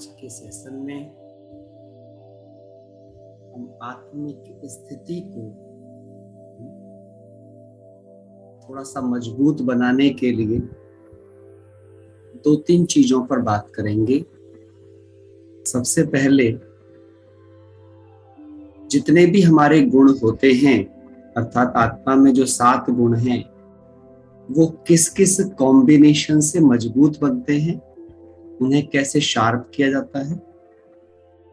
आज के सेशन में हम आत्मिक स्थिति को थोड़ा सा मजबूत बनाने के लिए दो तीन चीजों पर बात करेंगे। सबसे पहले जितने भी हमारे गुण होते हैं, अर्थात आत्मा में जो 7 गुण हैं, वो किस किस कॉम्बिनेशन से मजबूत बनते हैं, उन्हें कैसे शार्प किया जाता है।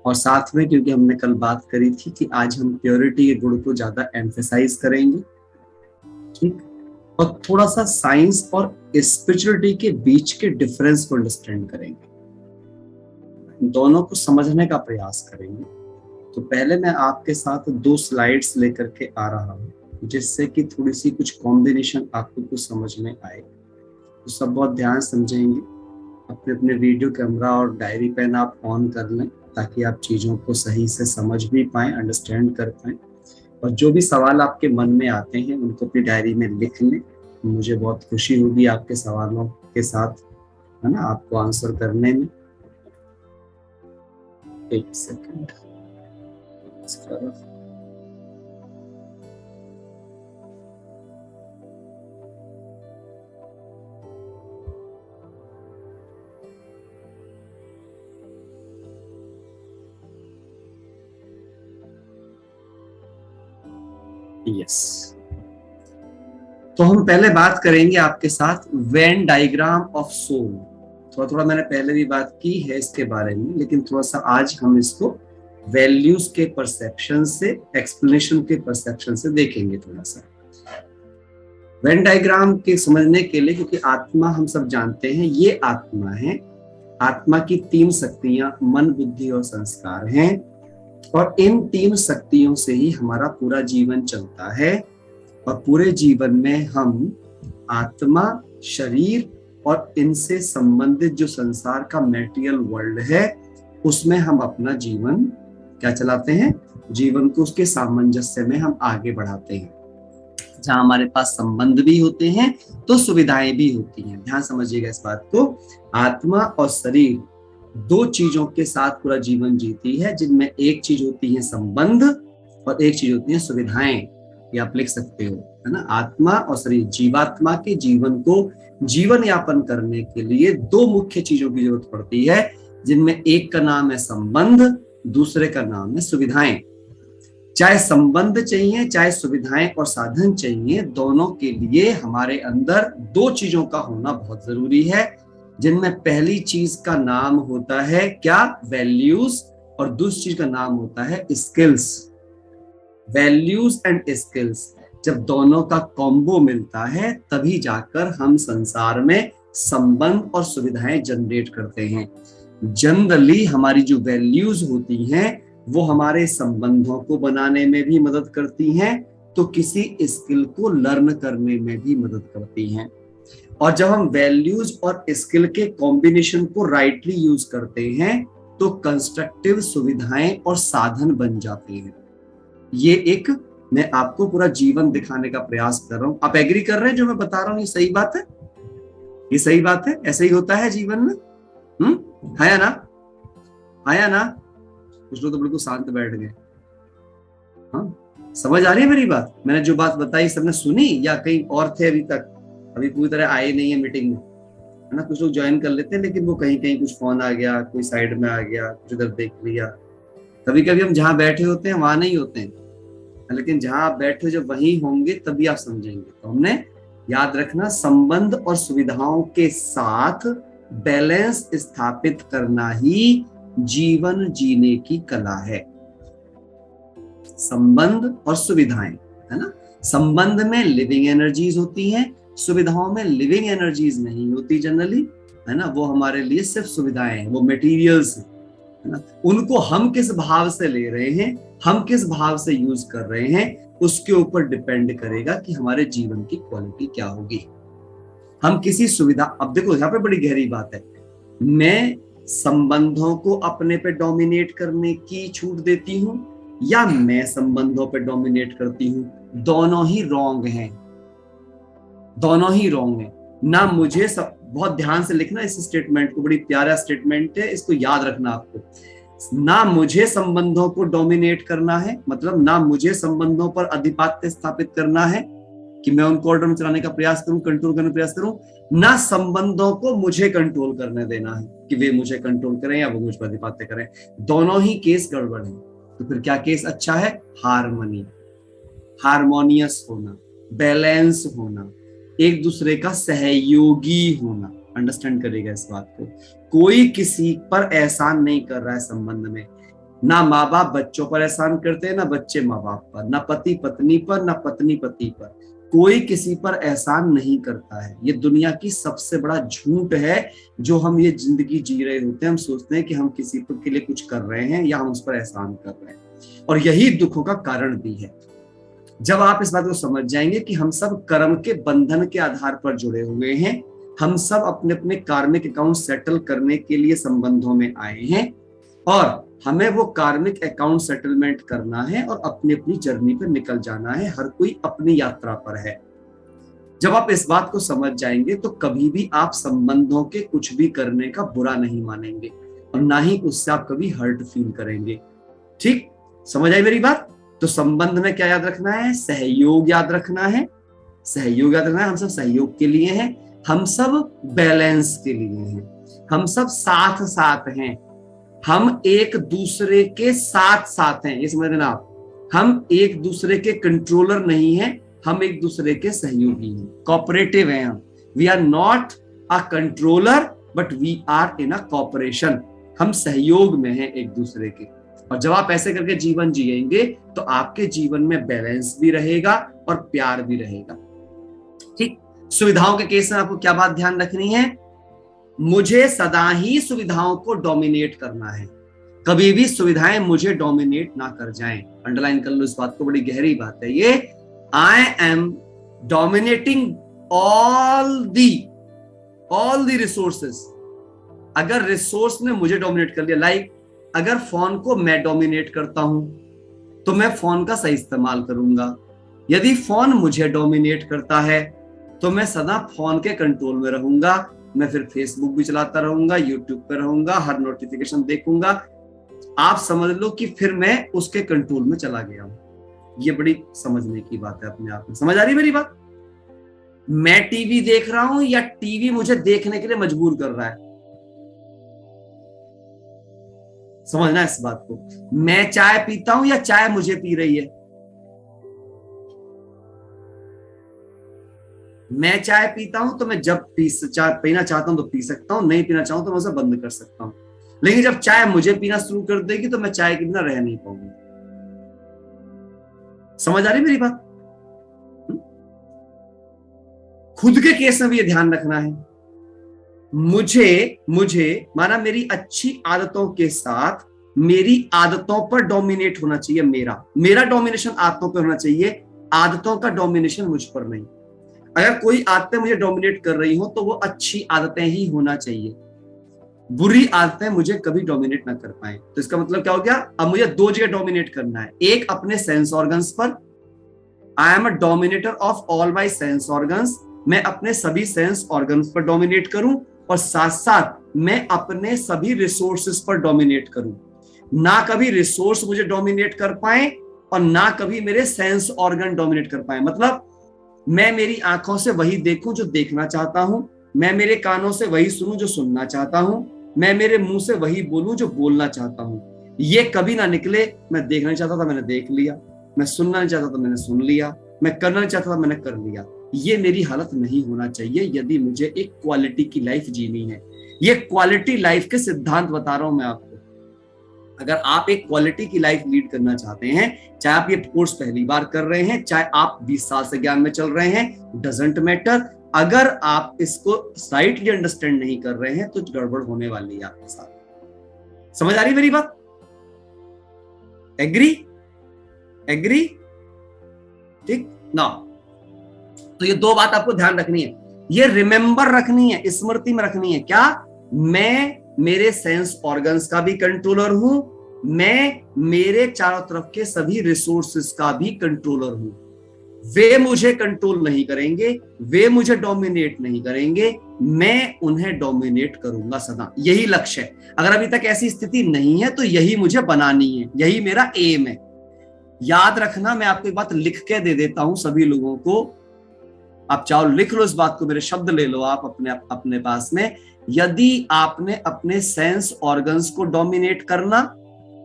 और साथ में, क्योंकि हमने कल बात करी थी कि आज हम प्योरिटी के गुण को ज्यादा एम्फेसाइज करेंगे, ठीक, और थोड़ा सा साइंस और स्पिरिचुअलिटी के बीच के डिफरेंस को अंडरस्टैंड करेंगे, दोनों को समझने का प्रयास करेंगे। तो पहले मैं आपके साथ 2 स्लाइड्स लेकर के आ रहा हूँ, जिससे कि थोड़ी सी कुछ कॉम्बिनेशन आपको कुछ समझ में आए। तो सब बहुत ध्यान समझेंगे। अपने अपने वीडियो कैमरा और डायरी पेन आप ऑन कर लें, ताकि आप चीज़ों को सही से समझ भी पाएं, अंडरस्टैंड कर पाएं। और जो भी सवाल आपके मन में आते हैं उनको अपनी डायरी में लिख लें। मुझे बहुत खुशी होगी आपके सवालों के साथ, है ना, आपको आंसर करने में। एक सेकंड। यस, तो हम पहले बात करेंगे आपके साथ वेन डायग्राम ऑफ सोल। थोड़ा थोड़ा मैंने पहले भी बात की है इसके बारे में, लेकिन थोड़ा सा आज हम इसको वैल्यूज के परसेप्शन से, एक्सप्लेनेशन के परसेप्शन से देखेंगे थोड़ा सा। वेन डायग्राम के समझने के लिए, क्योंकि आत्मा हम सब जानते हैं, ये आत्मा है। आत्मा की 3 शक्तियां मन, बुद्धि और संस्कार हैं, और इन 3 शक्तियों से ही हमारा पूरा जीवन चलता है। और पूरे जीवन में हम आत्मा, शरीर और इनसे संबंधित जो संसार का मैटेरियल वर्ल्ड है, उसमें हम अपना जीवन क्या चलाते हैं, जीवन को उसके सामंजस्य में हम आगे बढ़ाते हैं। जहां हमारे पास संबंध भी होते हैं तो सुविधाएं भी होती हैं। ध्यान समझिएगा इस बात को। आत्मा और शरीर 2 चीजों के साथ पूरा जीवन जीती है, जिनमें एक चीज होती है संबंध और एक चीज होती है सुविधाएं। ये आप लिख सकते हो, है ना। आत्मा और शरीर, जीवात्मा के जीवन को जीवन यापन करने के लिए 2 मुख्य चीजों की जरूरत पड़ती है, जिनमें एक का नाम है संबंध, दूसरे का नाम है सुविधाएं। चाहे संबंध चाहिए, चाहे सुविधाएं और साधन चाहिए, दोनों के लिए हमारे अंदर 2 चीजों का होना बहुत जरूरी है, जिनमें पहली चीज का नाम होता है क्या, वैल्यूज, और दूसरी चीज का नाम होता है स्किल्स। वैल्यूज एंड स्किल्स, जब दोनों का कॉम्बो मिलता है तभी जाकर हम संसार में संबंध और सुविधाएं जनरेट करते हैं। जनरली हमारी जो वैल्यूज होती हैं वो हमारे संबंधों को बनाने में भी मदद करती हैं, तो किसी स्किल को लर्न करने में भी मदद करती हैं। और जब हम वैल्यूज और स्किल के कॉम्बिनेशन को राइटली यूज करते हैं तो कंस्ट्रक्टिव सुविधाएं और साधन बन जाते हैं। ये एक मैं आपको पूरा जीवन दिखाने का प्रयास कर रहा हूं। आप एग्री कर रहे हैं जो मैं बता रहा हूं? ये सही बात है, ये सही बात है, ऐसे ही होता है जीवन में। है या ना, है या ना? कुछ लोग तो बिल्कुल शांत बैठ गए। हाँ, समझ आ रही है मेरी बात? मैंने जो बात बताई सबने सुनी, या कहीं और थे अभी तक, अभी पूरी तरह आए नहीं है मीटिंग में, है ना। कुछ लोग ज्वाइन कर लेते हैं, लेकिन वो कहीं कहीं कुछ फोन आ गया, कोई साइड में आ गया, कुछ इधर देख लिया। कभी कभी हम जहाँ बैठे होते हैं वहां नहीं होते हैं, लेकिन जहां आप बैठे जब वहीं होंगे तभी आप समझेंगे। तो हमने याद रखना, संबंध और सुविधाओं के साथ बैलेंस स्थापित करना ही जीवन जीने की कला है। संबंध और सुविधाएं, है ना। संबंध में लिविंग एनर्जीज होती हैं, सुविधाओं में लिविंग एनर्जीज नहीं होती जनरली, है ना। वो हमारे लिए सिर्फ सुविधाएं हैं, वो मटेरियल्स हैं, है ना। उनको हम किस भाव से ले रहे हैं, हम किस भाव से यूज कर रहे हैं, उसके ऊपर डिपेंड करेगा कि हमारे जीवन की क्वालिटी क्या होगी। हम किसी सुविधा, अब देखो यहाँ पे बड़ी गहरी बात है, मैं संबंधों को अपने पे डोमिनेट करने की छूट देती हूं या मैं संबंधों पे डोमिनेट करती हूं, दोनों ही रॉन्ग हैं, दोनों ही रॉन्ग हैं। ना मुझे बहुत ध्यान से लिखना इस स्टेटमेंट को, बड़ी प्यारा स्टेटमेंट है, इसको याद रखना आपको। ना मुझे संबंधों को डोमिनेट करना है, मतलब ना मुझे संबंधों पर अधिपत्य स्थापित करना है कि मैं उनको ऑर्डर में चलाने का प्रयास करूं, कंट्रोल करने का प्रयास करूं, ना संबंधों को मुझे कंट्रोल करने देना है कि वे मुझे कंट्रोल करें या वो मुझ पर अधिपत्य करें। दोनों ही केस गड़बड़ है। तो फिर क्या केस अच्छा है? हार्मनी, हार्मोनियस होना, बैलेंस होना, एक दूसरे का सहयोगी होना। अंडरस्टैंड करेगा इस बात को। कोई किसी पर एहसान नहीं कर रहा है संबंध में। ना माँ बाप बच्चों पर एहसान करते हैं, ना बच्चे माँ बाप पर, ना पति पत्नी पर, ना पत्नी पति पर। कोई किसी पर एहसान नहीं करता है। ये दुनिया की सबसे बड़ा झूठ है जो हम ये जिंदगी जी रहे होते हैं। हम सोचते हैं कि हम किसी के लिए कुछ कर रहे हैं या हम उस पर एहसान कर रहे हैं, और यही दुखों का कारण भी है। जब आप इस बात को समझ जाएंगे कि हम सब कर्म के बंधन के आधार पर जुड़े हुए हैं, हम सब अपने अपने कार्मिक अकाउंट सेटल करने के लिए संबंधों में आए हैं, और हमें वो कार्मिक अकाउंट सेटलमेंट करना है और अपनी अपनी जर्नी पर निकल जाना है। हर कोई अपनी यात्रा पर है। जब आप इस बात को समझ जाएंगे तो कभी भी आप संबंधों के कुछ भी करने का बुरा नहीं मानेंगे, और ना ही उससे आप कभी हर्ट फील करेंगे। ठीक, समझ आई मेरी बात? तो संबंध में क्या याद रखना है? सहयोग याद रखना है। सहयोग याद रखना है। हम सब सहयोग के लिए हैं, हम सब बैलेंस के लिए हैं, हम सब साथ साथ हैं, हम एक दूसरे के साथ साथ हैं। ये समझ लेना आप। हम एक दूसरे के कंट्रोलर नहीं हैं, हम एक दूसरे के सहयोगी हैं, कोऑपरेटिव हैं हम। We are not a controller but we are in a cooperation. हम सहयोग में हैं एक दूसरे के। और जब आप ऐसे करके जीवन जिएंगे तो आपके जीवन में बैलेंस भी रहेगा और प्यार भी रहेगा। ठीक। सुविधाओं के केस में आपको क्या बात ध्यान रखनी है? मुझे सदा ही सुविधाओं को डोमिनेट करना है, कभी भी सुविधाएं मुझे डोमिनेट ना कर जाएं। अंडरलाइन कर लो इस बात को, बड़ी गहरी बात है ये। I am dominating all the resources. अगर रिसोर्स ने मुझे डोमिनेट कर लिया, लाइक अगर फोन को मैं डोमिनेट करता हूं तो मैं फोन का सही इस्तेमाल करूंगा। यदि फोन मुझे डोमिनेट करता है तो मैं सदा फोन के कंट्रोल में रहूंगा। मैं फिर फेसबुक भी चलाता रहूंगा, यूट्यूब पे रहूंगा, हर नोटिफिकेशन देखूंगा। आप समझ लो कि फिर मैं उसके कंट्रोल में चला गया हूं। ये बड़ी समझने की बात है अपने आप में। समझ आ रही मेरी बात? मैं टीवी देख रहा हूं या टीवी मुझे देखने के लिए मजबूर कर रहा है? समझना इस बात को। मैं चाय पीता हूं या चाय मुझे पी रही है? मैं चाय पीता हूं तो मैं जब चाय पीना चाहता हूं तो पी सकता हूं, नहीं पीना चाहूं तो मैं उसे बंद कर सकता हूं। लेकिन जब चाय मुझे पीना शुरू कर देगी तो मैं चाय के बिना रह नहीं पाऊंगा। समझ आ रही मेरी बात? खुद के केस में भी ये ध्यान रखना है। मुझे माना मेरी अच्छी आदतों के साथ मेरी आदतों पर डोमिनेट होना चाहिए। मेरा डोमिनेशन आदतों पर होना चाहिए, आदतों का डोमिनेशन मुझ पर नहीं। अगर कोई आदतें मुझे डोमिनेट कर रही हो तो वो अच्छी आदतें ही होना चाहिए, बुरी आदतें मुझे कभी डोमिनेट ना कर पाए। तो इसका मतलब क्या हो गया? अब मुझे दो जगह डोमिनेट करना है। एक अपने सेंस ऑर्गन्स पर, I am a dominator of all my sense organs. मैं अपने सभी सेंस ऑर्गन्स पर डोमिनेट करूं, और साथ साथ मैं अपने सभी रिसोर्सेस पर डोमिनेट करूं। ना कभी रिसोर्स मुझे डोमिनेट कर पाए और ना कभी मेरे सेंस ऑर्गन डोमिनेट कर पाए। मतलब मैं मेरी आंखों से वही देखूं जो देखना चाहता हूं, मैं मेरे कानों से वही सुनूं जो सुनना चाहता हूं, मैं मेरे मुंह से वही बोलूं जो बोलना चाहता हूं। ये कभी ना निकले मैं देखना नहीं चाहता था मैंने देख लिया, मैं सुनना नहीं चाहता था मैंने सुन लिया, मैं करना नहीं चाहता था मैंने कर लिया। ये मेरी हालत नहीं होना चाहिए यदि मुझे एक क्वालिटी की लाइफ जीनी है। ये क्वालिटी लाइफ के सिद्धांत बता रहा हूं मैं आपको। अगर आप एक क्वालिटी की लाइफ लीड करना चाहते हैं, चाहे आप ये कोर्स पहली बार कर रहे हैं, चाहे आप 20 साल से ज्ञान में चल रहे हैं, डजंट मैटर। अगर आप इसको राइटली अंडरस्टैंड नहीं कर रहे हैं तो गड़बड़ होने वाली है आपके साथ। समझ आ रही मेरी बात? एग्री? ठीक ना? तो ये दो बात आपको ध्यान रखनी है, ये रिमेंबर रखनी है, स्मृति में रखनी है। क्या? मैं मेरे सेंस ऑर्गन्स का भी कंट्रोलर हूं, मैं मेरे चारों तरफ के सभी रिसोर्सेस का भी कंट्रोलर हूं। वे मुझे कंट्रोल नहीं करेंगे, वे मुझे डोमिनेट नहीं करेंगे, मैं उन्हें डोमिनेट करूंगा सदा, यही लक्ष्य है। अगर अभी तक ऐसी स्थिति नहीं है तो यही मुझे बनानी है, यही मेरा एम है। याद रखना, मैं आपको एक बात लिख के दे देता हूं सभी लोगों को, आप चाहो लिख लो इस बात को, मेरे शब्द ले लो आप अपने पास में। यदि आपने अपने सेंस ऑर्गन्स को डोमिनेट करना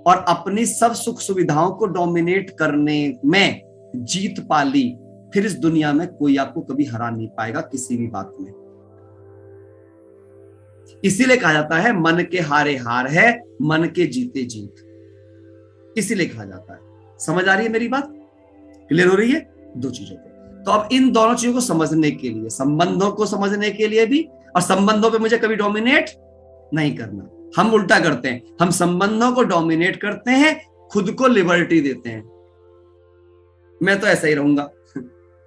और अपनी सब सुख सुविधाओं को डोमिनेट करने में जीत पा ली, फिर इस दुनिया में कोई आपको कभी हरा नहीं पाएगा किसी भी बात में। इसीलिए कहा जाता है मन के हारे हार है, मन के जीते जीत, इसीलिए कहा जाता है। समझ आ रही है मेरी बात? क्लियर हो रही है दो चीजों पे? तो अब इन दोनों चीजों को समझने के लिए, संबंधों को समझने के लिए भी, और संबंधों पे मुझे कभी डोमिनेट नहीं करना। हम उल्टा करते हैं, हम संबंधों को डोमिनेट करते हैं, खुद को लिबर्टी देते हैं। मैं तो ऐसा ही रहूंगा,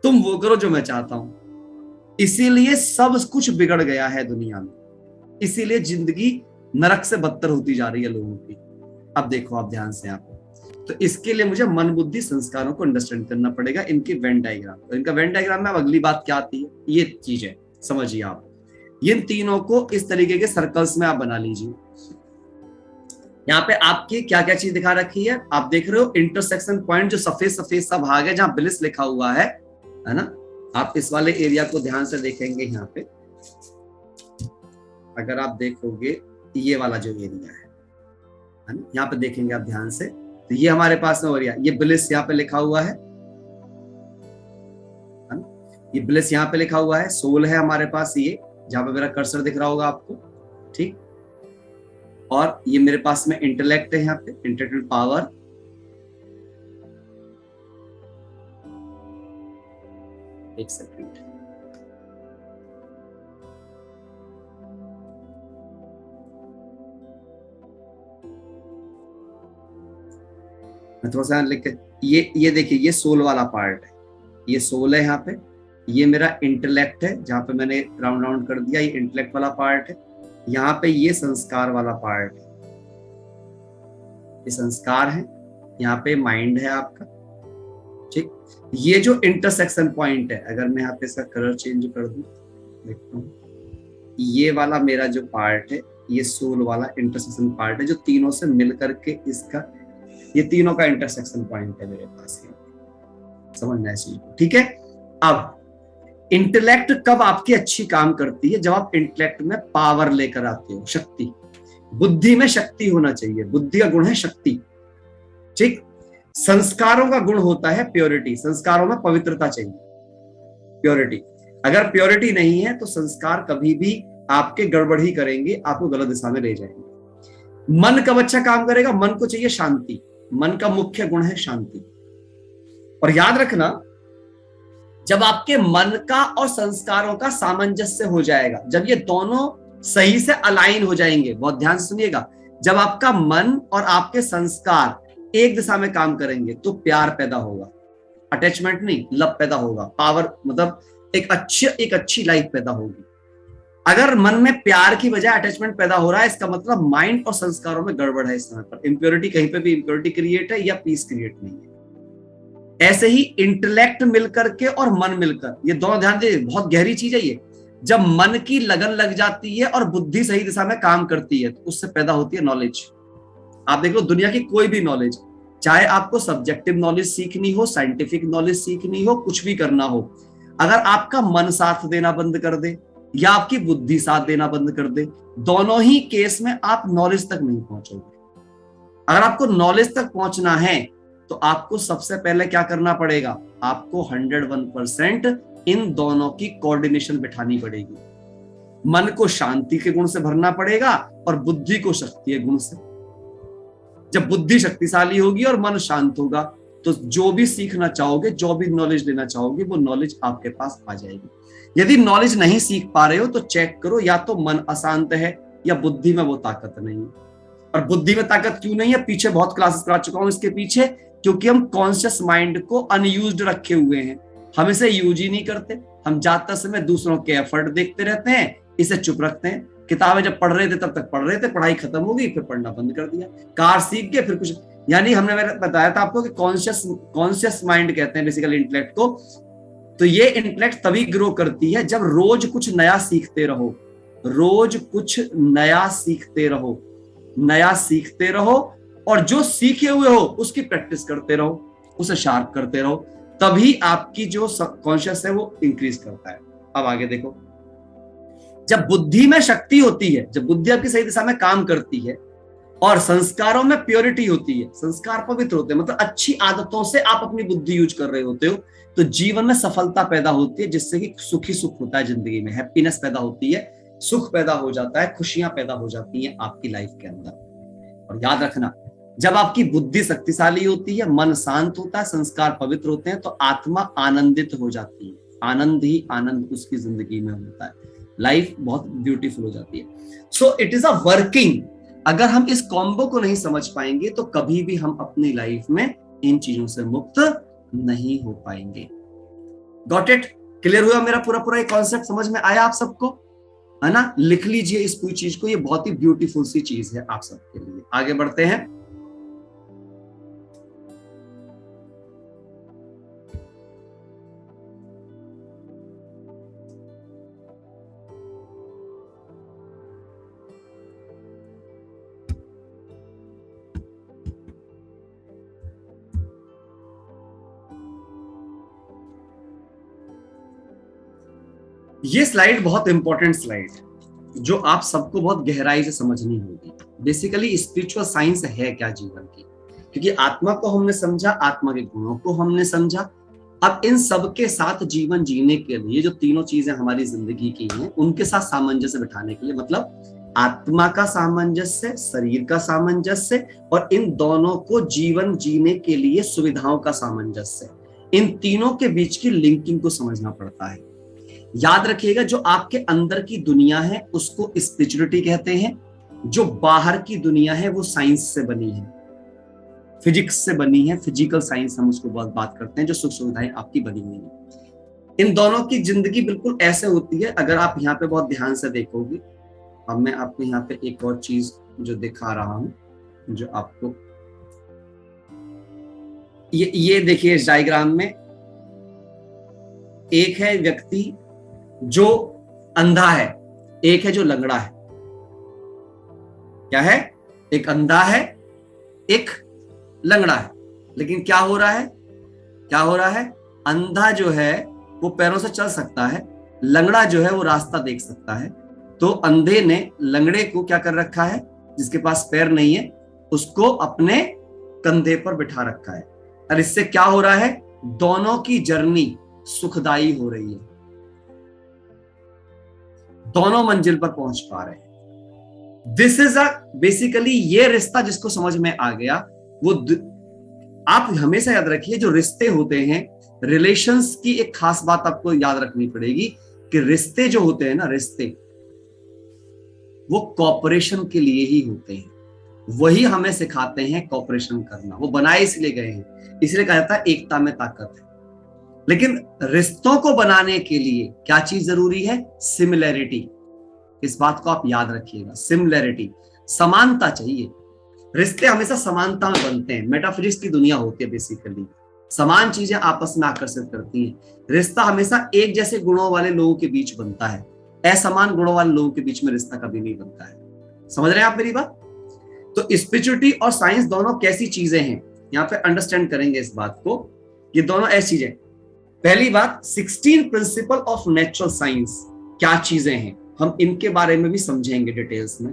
तुम वो करो जो मैं चाहता हूं। इसीलिए सब कुछ बिगड़ गया है दुनिया में, इसीलिए जिंदगी नरक से बदतर होती जा रही है लोगों की। अब देखो आप ध्यान से, आप तो इसके लिए मुझे मन बुद्धि संस्कारों को अंडरस्टैंड करना पड़ेगा, इनकी वेन डायग्राम। तो इनका वेन डायग्राम में अब अगली बात क्या आती है, ये चीज है, समझिए आप। इन तीनों को इस तरीके के सर्कल्स में आप बना लीजिए। यहाँ पे आपकी क्या क्या चीज दिखा रखी है, आप देख रहे हो इंटरसेक्शन पॉइंट, जो सफेद सफेद सा भाग है जहां ब्लिस लिखा हुआ है ना। आप इस वाले एरिया को ध्यान से देखेंगे, यहाँ पे अगर आप देखोगे ये वाला जो एरिया है ना, यहाँ पे देखेंगे आप ध्यान से, तो ये हमारे पास में एरिया, ये ब्लिस यहाँ पे लिखा हुआ है ना, ये ब्लिस यहाँ पे लिखा हुआ है। सोल है हमारे पास ये, जहां पे मेरा कर्सर दिख रहा होगा आपको, ठीक। और ये मेरे पास में इंटेलेक्ट है, यहाँ पे इंटेलेक्चुअल पावर। एक सेकंड, मैं थोड़ा सा लिख के, ये देखिए, ये सोल वाला पार्ट है, ये सोल है यहाँ पे। ये मेरा इंटेलेक्ट है, जहां पे मैंने राउंड राउंड कर दिया, ये इंटेलेक्ट वाला पार्ट है। यहाँ पे ये संस्कार वाला पार्ट है, ये संस्कार है। यहाँ पे माइंड है आपका, ठीक। ये जो इंटरसेक्शन पॉइंट है, अगर मैं यहाँ पे इसका कलर चेंज कर दूं, देखता हूँ, ये वाला मेरा जो पार्ट है, ये सोल वाला इंटरसेक्शन पार्ट है, जो तीनों से मिल करके इसका, ये तीनों का इंटरसेक्शन पॉइंट है मेरे पास। समझना है इस चीज को, ठीक है। अब इंटेलेक्ट कब आपकी अच्छी काम करती है, जब आप इंटेलेक्ट में पावर लेकर आते हो, शक्ति। बुद्धि में शक्ति होना चाहिए, बुद्धि का गुण है शक्ति, ठीक। संस्कारों का गुण होता है प्योरिटी, संस्कारों में पवित्रता चाहिए, प्योरिटी। अगर प्योरिटी नहीं है तो संस्कार कभी भी आपके गड़बड़ ही करेंगे, आपको गलत दिशा में ले जाएंगे। मन कब अच्छा काम करेगा, मन को चाहिए शांति, मन का मुख्य गुण है शांति। और याद रखना, जब आपके मन का और संस्कारों का सामंजस्य हो जाएगा, जब ये दोनों सही से अलाइन हो जाएंगे, बहुत ध्यान से सुनिएगा, जब आपका मन और आपके संस्कार एक दिशा में काम करेंगे तो प्यार पैदा होगा, अटैचमेंट नहीं, लव पैदा होगा, पावर, मतलब एक अच्छी लाइफ पैदा होगी। अगर मन में प्यार की बजाय अटैचमेंट पैदा हो रहा है, इसका मतलब माइंड और संस्कारों में गड़बड़ है। इस समय पर इम्प्योरिटी, कहीं पे भी इम्प्योरिटी क्रिएट है या पीस क्रिएट नहीं है। ऐसे ही इंटेलेक्ट मिलकर के और मन मिलकर, ये दोनों ध्यान दे, बहुत गहरी चीज है ये। जब मन की लगन लग जाती है और बुद्धि सही दिशा में काम करती है, तो उससे पैदा होती है नॉलेज। आप देख लो, दुनिया की कोई भी नॉलेज, चाहे आपको सब्जेक्टिव नॉलेज सीखनी हो, साइंटिफिक नॉलेज सीखनी हो, कुछ भी करना हो, अगर आपका मन साथ देना बंद कर दे या आपकी बुद्धि साथ देना बंद कर दे, दोनों ही केस में आप नॉलेज तक नहीं पहुंचोगे। अगर आपको नॉलेज तक पहुंचना है तो आपको सबसे पहले क्या करना पड़ेगा, आपको 101% इन दोनों की कोऑर्डिनेशन बिठानी पड़ेगी। मन को शांति के गुण से भरना पड़ेगा और बुद्धि को शक्ति के गुण से। जब बुद्धि शक्तिशाली होगी और मन शांत होगा, तो जो भी सीखना चाहोगे, जो भी नॉलेज लेना चाहोगे, वो नॉलेज आपके पास आ जाएगी। यदि नॉलेज नहीं सीख पा रहे हो तो चेक करो, या तो मन अशांत है या बुद्धि में वो ताकत नहीं है। और बुद्धि में ताकत क्यों नहीं है, पीछे बहुत क्लासेस करा चुका हूं इसके पीछे, क्योंकि हम कॉन्शियस माइंड को अनयूज्ड रखे हुए हैं, हम इसे यूज ही नहीं करते। हम जाते समय दूसरों के एफर्ट देखते रहते हैं, इसे चुप रखते हैं। किताबें जब पढ़ रहे थे तब तक पढ़ रहे थे, पढ़ाई खत्म हो गई, फिर पढ़ना बंद कर दिया। कार सीख गए, फिर कुछ, यानी हमने बताया था आपको कि कॉन्शियस माइंड कहते हैं बेसिकली इंटेलेक्ट को। तो ये इंटेलेक्ट तभी ग्रो करती है जब रोज कुछ नया सीखते रहो, रोज कुछ नया सीखते रहो, नया सीखते रहो, और जो सीखे हुए हो उसकी प्रैक्टिस करते रहो, उसे शार्प करते रहो, तभी आपकी जो कॉन्शियस है वो इंक्रीज करता है। अब आगे देखो, जब बुद्धि में शक्ति होती है, जब बुद्धि आपकी सही दिशा में काम करती है और संस्कारों में प्योरिटी होती है, संस्कार पवित्र होते हैं, मतलब अच्छी आदतों से आप अपनी बुद्धि यूज कर रहे होते हो, तो जीवन में सफलता पैदा होती है, जिससे कि सुखी सुख होता है, जिंदगी में हैप्पीनेस पैदा होती है, सुख पैदा हो जाता है, खुशियां पैदा हो जाती हैं आपकी लाइफ के अंदर। और याद रखना, जब आपकी बुद्धि शक्तिशाली होती है, मन शांत होता है, संस्कार पवित्र होते हैं, तो आत्मा आनंदित हो जाती है, आनंद ही आनंद उसकी जिंदगी में होता है, लाइफ बहुत ब्यूटीफुल हो जाती है। So it is a working. अगर हम इस कॉम्बो को नहीं समझ पाएंगे तो कभी भी हम अपनी लाइफ में इन चीजों से मुक्त नहीं हो पाएंगे। Got it? क्लियर हुआ मेरा पूरा पूरा ये कॉन्सेप्ट? समझ में आया आप सबको, है ना? लिख लीजिए इस पूरी चीज को, ये बहुत ही ब्यूटीफुल सी चीज है आप सबके लिए। आगे बढ़ते हैं। ये स्लाइड बहुत इंपॉर्टेंट स्लाइड है, जो आप सबको बहुत गहराई से समझनी होगी। बेसिकली स्पिरिचुअल साइंस है क्या जीवन की, क्योंकि आत्मा को हमने समझा, आत्मा के गुणों को हमने समझा, अब इन सब के साथ जीवन जीने के लिए जो तीनों चीजें हमारी जिंदगी की हैं, उनके साथ सामंजस्य बिठाने के लिए, मतलब आत्मा का सामंजस्य, शरीर का सामंजस्य, और इन दोनों को जीवन जीने के लिए सुविधाओं का सामंजस्य, इन तीनों के बीच की लिंकिंग को समझना पड़ता है। याद रखिएगा, जो आपके अंदर की दुनिया है उसको स्पिरिचुअलिटी कहते हैं, जो बाहर की दुनिया है वो साइंस से बनी है, फिजिक्स से बनी है, फिजिकल साइंस हम उसको बहुत बात करते हैं, जो सुख सुविधाएं आपकी बनी हुई है। इन दोनों की जिंदगी बिल्कुल ऐसे होती है, अगर आप यहाँ पे बहुत ध्यान से देखोगे। अब मैं आपको यहाँ पे एक और चीज जो दिखा रहा हूं, जो आपको ये देखिए, इस डायग्राम में एक है व्यक्ति जो अंधा है, एक है जो लंगड़ा है। क्या है? एक अंधा है, एक लंगड़ा है। लेकिन क्या हो रहा है? क्या हो रहा है? अंधा जो है वो पैरों से चल सकता है, लंगड़ा जो है वो रास्ता देख सकता है। तो अंधे ने लंगड़े को क्या कर रखा है, जिसके पास पैर नहीं है, उसको अपने कंधे पर बिठा रखा है। और इससे क्या हो रहा है? दोनों की जर्नी सुखदाई हो रही है, दोनों मंजिल पर पहुंच पा रहे हैं। दिस इज अ बेसिकली, ये रिश्ता जिसको समझ में आ गया वो आप हमेशा याद रखिए, जो रिश्ते होते हैं, रिलेशंस की एक खास बात आपको याद रखनी पड़ेगी कि रिश्ते जो होते हैं ना, रिश्ते वो कॉपरेशन के लिए ही होते हैं। वही हमें सिखाते हैं कॉपरेशन करना, वो बनाए इसलिए गए हैं, इसलिए कहा जाता है एकता में ताकत है। लेकिन रिश्तों को बनाने के लिए क्या चीज जरूरी है? सिमिलैरिटी। इस बात को आप याद रखिएगा, सिमिलैरिटी, समानता चाहिए। रिश्ते हमेशा समानता में बनते हैं, मेटाफिजिक्स की दुनिया होती है बेसिकली, समान चीजें आपस में आकर्षित करती हैं। रिश्ता हमेशा एक जैसे गुणों वाले लोगों के बीच बनता है, असमान गुणों वाले लोगों के बीच में रिश्ता कभी नहीं बनता है। समझ रहे हैं आप मेरी बात? तो स्पिरिचुअलिटी और साइंस दोनों कैसी चीजें हैं, यहाँ पे अंडरस्टैंड करेंगे इस बात को। ये दोनों ऐसी चीजें, पहली बात 16 प्रिंसिपल ऑफ नेचुरल साइंस क्या चीजें हैं, हम इनके बारे में भी समझेंगे डिटेल्स में।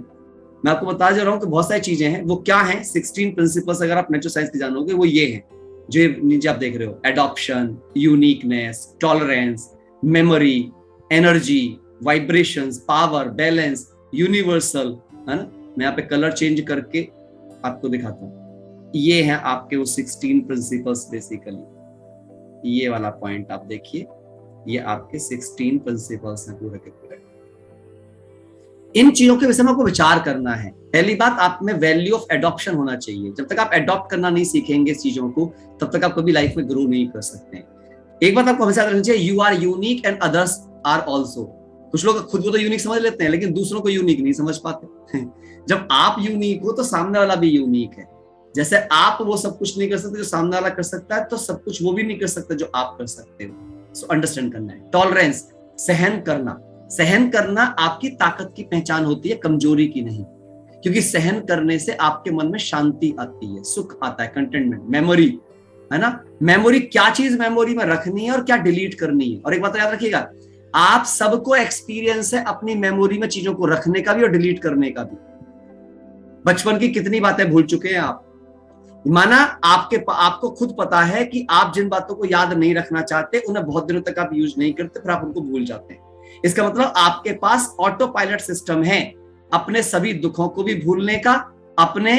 मैं आपको बता जा रहा हूं कि बहुत सारी चीजें हैं, वो क्या हैं 16 प्रिंसिपल्स, अगर आप नेचुरल साइंस की जानोगे वो ये हैं जो नीचे आप देख रहे हो: adoption, uniqueness, tolerance, memory, energy, vibrations, power, balance, universal, है ना। मैं यहाँ पे कलर चेंज करके आपको दिखाता हूँ। ये हैं आपके वो 16 प्रिंसिपल्स बेसिकली। ये वाला पॉइंट आप देखिए, ये आपके 16 प्रिंसिपल्स हैं पूरे के पूरे। इन चीजों के विषय में आपको विचार करना है। पहली बात, आप में वैल्यू ऑफ एडॉप्शन होना चाहिए। जब तक आप एडॉप्ट करना नहीं सीखेंगे इस चीजों को, तब तक आप कभी लाइफ में ग्रो नहीं कर सकते। एक बात आपको हमेशा याद रखनी चाहिए, you are unique and others are also. कुछ लोग खुद को तो यूनिक समझ लेते हैं, लेकिन दूसरों को यूनिक नहीं समझ पाते। जब आप यूनिक हो तो सामने वाला भी यूनिक है। जैसे आप वो सब कुछ नहीं कर सकते जो सामने वाला कर सकता है, तो सब कुछ वो भी नहीं कर सकता जो आप कर सकते हो। सो अंडरस्टैंड करना है। टॉलरेंस, सहन करना। सहन करना आपकी ताकत की पहचान होती है, कमजोरी की नहीं, क्योंकि सहन करने से आपके मन में शांति आती है, सुख आता है, कंटेनमेंट। मेमोरी है ना, मेमोरी क्या चीज मेमोरी में रखनी है और क्या डिलीट करनी है। और एक बात याद रखिएगा, आप सबको एक्सपीरियंस है अपनी मेमोरी में चीजों को रखने का भी और डिलीट करने का भी। बचपन की कितनी बातें भूल चुके हैं आप, माना आपको खुद पता है कि आप जिन बातों को याद नहीं रखना चाहते उन्हें बहुत दिनों तक आप यूज नहीं करते, फिर आप उनको भूल जाते हैं। इसका मतलब आपके पास ऑटो पायलट सिस्टम है अपने सभी दुखों को भी भूलने का, अपने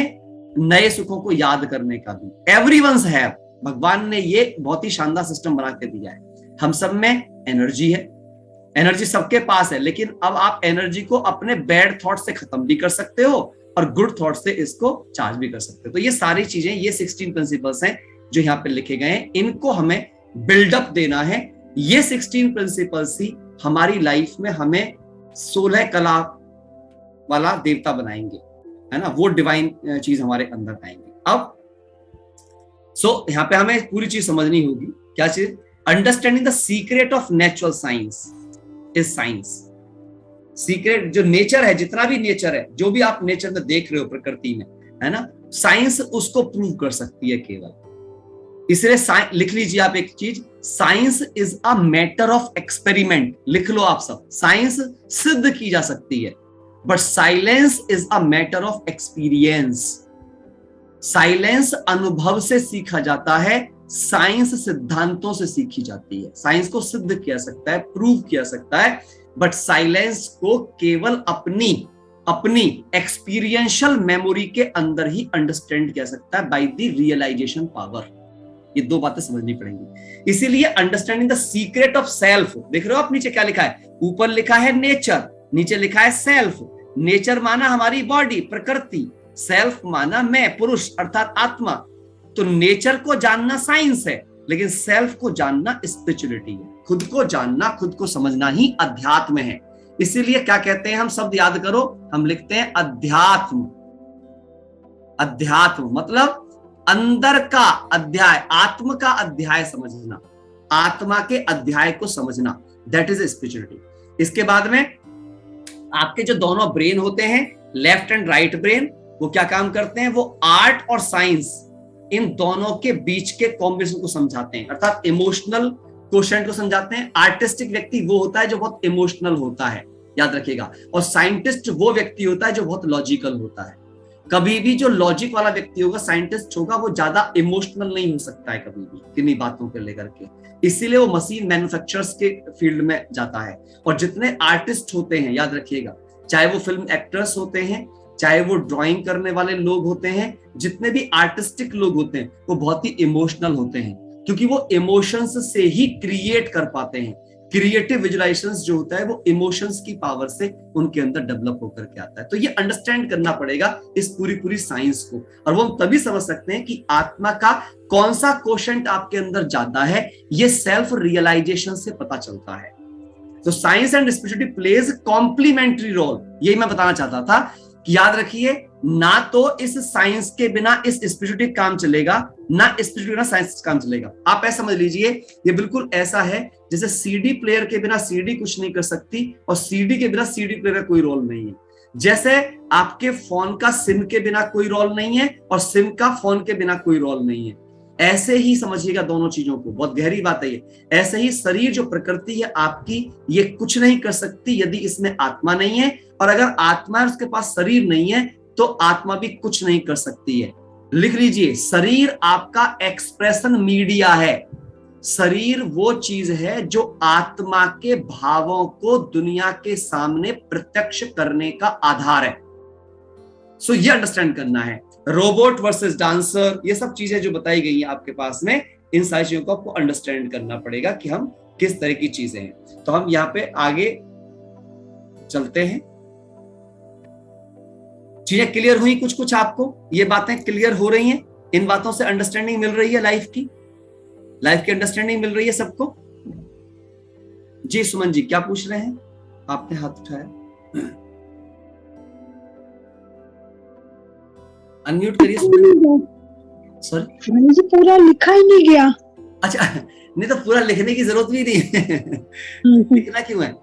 नए सुखों को याद करने का भी। एवरीवन्स हैव, भगवान ने ये बहुत ही शानदार सिस्टम बना के दिया है। हम सब में एनर्जी है, एनर्जी सबके पास है, लेकिन अब आप एनर्जी को अपने बैड थॉट से खत्म भी कर सकते हो और गुड थॉट से इसको चार्ज भी कर सकते हो। तो ये सारी चीजें, ये 16 प्रिंसिपल्स हैं जो यहाँ पे लिखे गए हैं, इनको हमें बिल्डअप देना है। ये 16 प्रिंसिपल्स ही हमारी लाइफ में हमें 16 कला वाला देवता बनाएंगे, है ना, वो डिवाइन चीज हमारे अंदर आएंगे। अब यहाँ पे हमें पूरी चीज समझनी होगी। क्या चीज? Understanding the secret of natural science is science. Secret जो नेचर है, जितना भी नेचर है, जो भी आप नेचर में देख रहे हो प्रकृति में, है ना, साइंस उसको प्रूव कर सकती है केवल। इसलिए लिख लीजिए आप एक चीज, science is a matter of experiment. लिख लो आप सब, साइंस सिद्ध की जा सकती है, but silence is a matter of experience. Silence अनुभव से सीखा जाता है, साइंस सिद्धांतों से सीखी जाती है। साइंस को सिद्ध किया सकता है, प्रूव किया सकता है, बट साइलेंस को केवल अपनी एक्सपीरियंशियल मेमोरी के अंदर ही अंडरस्टैंड किया सकता है, बाय द रियलाइजेशन पावर। ये दो बातें समझनी पड़ेंगी। इसीलिए understanding the secret of self, देख रहे हो आप नीचे क्या लिखा है? ऊपर लिखा है नेचर, नीचे लिखा है सेल्फ। नेचर माना हमारी बॉडी, प्रकृति, सेल्फ माना मैं, पुरुष अर्थात आत्मा। तो नेचर को जानना साइंस है, लेकिन सेल्फ को जानना स्पिरिचुअलिटी है। खुद को जानना, खुद को समझना ही अध्यात्म है। इसीलिए क्या कहते हैं हम, शब्द याद करो, हम लिखते हैं अध्यात्म। अध्यात्म मतलब अंदर का अध्याय, आत्म का अध्याय समझना, आत्मा के अध्याय को समझना, दैट इज स्पिरिचुअलिटी। इसके बाद में आपके जो दोनों ब्रेन होते हैं, लेफ्ट एंड राइट ब्रेन, वो क्या काम करते हैं? वो आर्ट और साइंस, इन दोनों के बीच के कॉम्बिनेशन को समझाते हैं, अर्थात इमोशनल क्वोशेंट को समझाते हैं। आर्टिस्टिक व्यक्ति वो होता है जो बहुत इमोशनल होता है, याद रखिएगा, और साइंटिस्ट वो व्यक्ति होता है जो बहुत लॉजिकल होता है। कभी भी जो लॉजिक वाला व्यक्ति होगा, साइंटिस्ट होगा, वो ज्यादा इमोशनल नहीं हो सकता है कभी भी किन्हीं बातों को लेकर के। इसीलिए वो मशीन मैन्युफैक्चरर्स के फील्ड में जाता है। और जितने आर्टिस्ट होते हैं, याद रखिएगा, चाहे वो फिल्म एक्टर्स होते हैं, चाहे वो ड्राइंग करने वाले लोग होते हैं, जितने भी आर्टिस्टिक लोग होते हैं, वो बहुत ही इमोशनल होते हैं, क्योंकि वो इमोशंस से ही क्रिएट कर पाते हैं। क्रिएटिव विजुअलाइजेशंस जो होता है वो इमोशंस की पावर से उनके अंदर डेवलप होकर के आता है। तो ये अंडरस्टैंड करना पड़ेगा इस पूरी साइंस को, और वो हम तभी समझ सकते हैं कि आत्मा का कौन सा क्वोशेंट आपके अंदर ज्यादा है, ये सेल्फ रियलाइजेशन से पता चलता है। तो science and spirituality plays complementary role, यही मैं बताना चाहता था कि याद रखिए, ना तो इस साइंस के बिना इस स्पिरिचुअलिटी काम चलेगा, ना स्पिरिचुअलिटी बिना साइंस काम चलेगा। आप ऐसा समझ लीजिए, ये बिल्कुल ऐसा है जैसे सीडी प्लेयर के बिना सीडी कुछ नहीं कर सकती और सीडी के बिना सीडी प्लेयर का कोई रोल नहीं है। जैसे आपके फोन का सिम के बिना कोई रोल नहीं है और सिम का फोन के बिना कोई रोल नहीं है, ऐसे ही समझिएगा दोनों चीजों को। बहुत गहरी बात है ये। ऐसे ही शरीर जो प्रकृति है आपकी, ये कुछ नहीं कर सकती यदि इसमें आत्मा नहीं है, और अगर आत्मा है उसके पास शरीर नहीं है तो आत्मा भी कुछ नहीं कर सकती है। लिख लीजिए, शरीर आपका एक्सप्रेशन मीडिया है। शरीर वो चीज है जो आत्मा के भावों को दुनिया के सामने प्रत्यक्ष करने का आधार है। सो ये अंडरस्टैंड करना है। रोबोट वर्सेस डांसर, ये सब चीजें जो बताई गई हैं आपके पास में, इन सारी चीजों को आपको अंडरस्टैंड करना पड़ेगा कि हम किस तरह की चीजें हैं। तो हम यहाँ पे आगे चलते हैं। चीजें क्लियर हुई कुछ कुछ आपको? ये बातें क्लियर हो रही हैं? इन बातों से अंडरस्टैंडिंग मिल रही है लाइफ की अंडरस्टैंडिंग मिल रही है सबको? जी सुमन जी क्या पूछ रहे हैं? आपने हाथ उठाया, अनम्यूट करिए। सॉरी, पूरा लिखा ही नहीं गया। अच्छा नहीं तो पूरा लिखने की जरूरत भी नहीं है। लिखना क्यों है,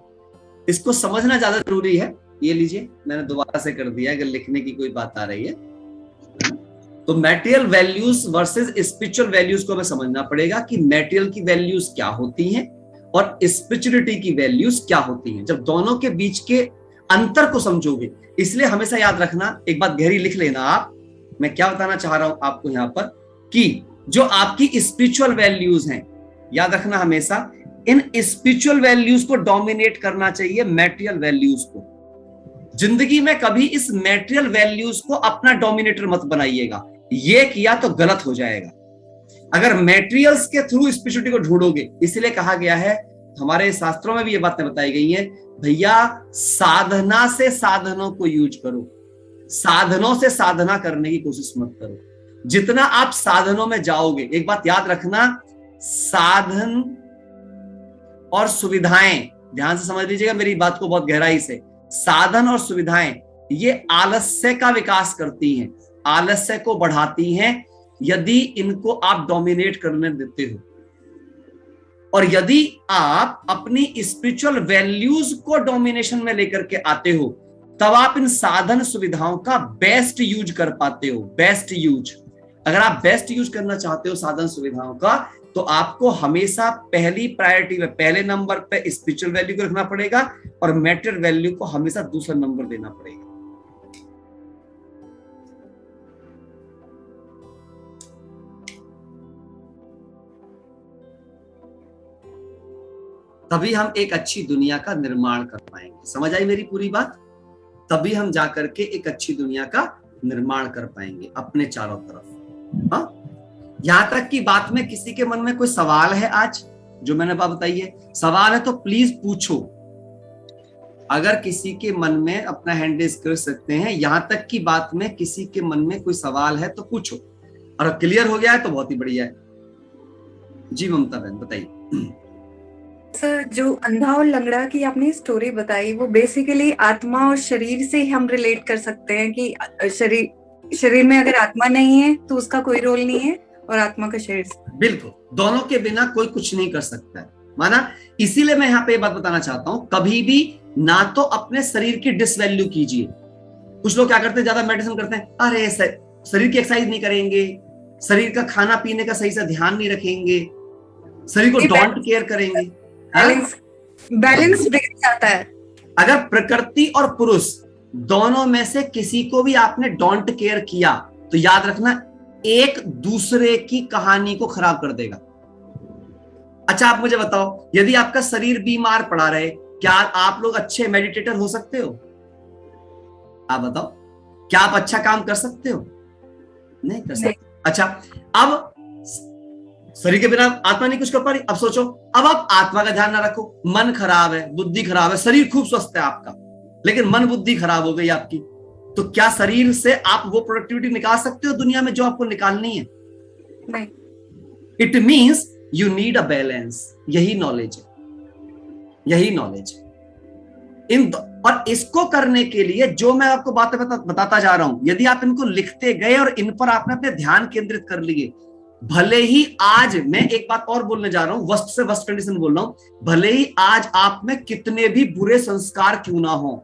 इसको समझना ज्यादा जरूरी है। ये लीजिए, मैंने दोबारा से कर दिया अगर लिखने की कोई बात आ रही है। तो material values versus spiritual values को हमें समझना पड़ेगा कि मटेरियल की वैल्यूज क्या होती हैं और स्पिरिचुअलिटी की वैल्यूज क्या होती हैं। जब दोनों के बीच के अंतर को समझोगे, इसलिए हमेशा याद रखना, एक बात गहरी लिख लेना आप, मैं क्या बताना चाह रहा हूं आपको यहां पर, कि जो आपकी स्पिरिचुअल वैल्यूज हैं, याद रखना हमेशा इन स्पिरिचुअल वैल्यूज को डोमिनेट करना चाहिए मटेरियल वैल्यूज को। जिंदगी में कभी इस मटेरियल वैल्यूज को अपना डोमिनेटर मत बनाइएगा, ये किया तो गलत हो जाएगा। अगर मटेरियल्स के थ्रू स्पिरिचुअलिटी को ढूंढोगे, इसलिए कहा गया है, हमारे शास्त्रों में भी ये बातें बताई गई हैं, भैया साधना से साधनों को यूज करो, साधनों से साधना करने की कोशिश मत करो। जितना आप साधनों में जाओगे, एक बात याद रखना, साधन और सुविधाएं, ध्यान से समझ लीजिएगा मेरी बात को बहुत गहराई से, साधन और सुविधाएं ये आलस्य का विकास करती हैं, आलस्य को बढ़ाती हैं यदि इनको आप डोमिनेट करने देते हो। और यदि आप अपनी स्पिरिचुअल वैल्यूज को डोमिनेशन में लेकर के आते हो, तब आप इन साधन सुविधाओं का बेस्ट यूज कर पाते हो। बेस्ट यूज, अगर आप बेस्ट यूज करना चाहते हो साधन सुविधाओं का, तो आपको हमेशा पहली प्रायोरिटी में, पहले नंबर पे स्पिरिचुअल वैल्यू को रखना पड़ेगा और मैटेरियल वैल्यू को हमेशा दूसरा नंबर देना पड़ेगा। तभी हम एक अच्छी दुनिया का निर्माण कर पाएंगे। समझ आई मेरी पूरी बात? तभी हम जाकर के एक अच्छी दुनिया का निर्माण कर पाएंगे अपने चारों तरफ। हाँ, यहां तक की बात में किसी के मन में कोई सवाल है आज जो मैंने बात बताई है? सवाल है तो प्लीज पूछो। अगर किसी के मन में अपना हैंड रेज कर सकते हैं, यहां तक की बात में किसी के मन में कोई सवाल है तो पूछो, और क्लियर हो गया है तो बहुत ही बढ़िया है। जी ममता बहन बताइए। सर, जो अंधा और लंगड़ा की आपने स्टोरी बताई, वो बेसिकली आत्मा और शरीर से हम रिलेट कर सकते हैं कि शरीर में अगर आत्मा नहीं है तो उसका कोई रोल नहीं है, और आत्मा का शरीर से। बिल्कुल, दोनों के बिना कोई कुछ नहीं कर सकता है, माना। इसीलिए मैं यहाँ पे ये बात बताना चाहता हूं, कभी भी ना तो अपने शरीर की डिसवैल्यू कीजिए। कुछ लोग क्या करते हैं, ज्यादा मेडिसिन करते हैं, अरे शरीर की एक्सरसाइज नहीं करेंगे, शरीर का खाना पीने का सही से ध्यान नहीं रखेंगे, शरीर को डोंट केयर करेंगे, बैलेंस बिगड़ जाता है। अगर प्रकृति और पुरुष दोनों में से किसी को भी आपने डोंट केयर किया, तो याद रखना एक दूसरे की कहानी को खराब कर देगा। अच्छा, आप मुझे बताओ, यदि आपका शरीर बीमार पड़ा रहे, क्या आप लोग अच्छे मेडिटेटर हो सकते हो? आप बताओ, क्या आप अच्छा काम कर सकते हो? नहीं कर सकते। अच्छा, अब शरीर के बिना आत्मा नहीं कुछ कर पा रही। अब सोचो, अब आप आत्मा का ध्यान ना रखो, मन खराब है, बुद्धि खराब है, शरीर खूब स्वस्थ है आपका, लेकिन मन बुद्धि खराब हो गई आपकी, तो क्या शरीर से आप वो प्रोडक्टिविटी निकाल सकते हो दुनिया में जो आपको निकालनी है? नहीं। It means you need a balance. यही नॉलेज है, यही नॉलेज और इसको करने के लिए जो मैं आपको बातें बताता जा रहा हूं, यदि आप इनको लिखते गए और इन पर आपने अपने ध्यान केंद्रित कर लिए, भले ही आज मैं एक बात और बोलने जा रहा हूं, वर्स्ट से वर्स्ट कंडीशन बोल रहा हूं, भले ही आज आप में कितने भी बुरे संस्कार क्यों ना हो,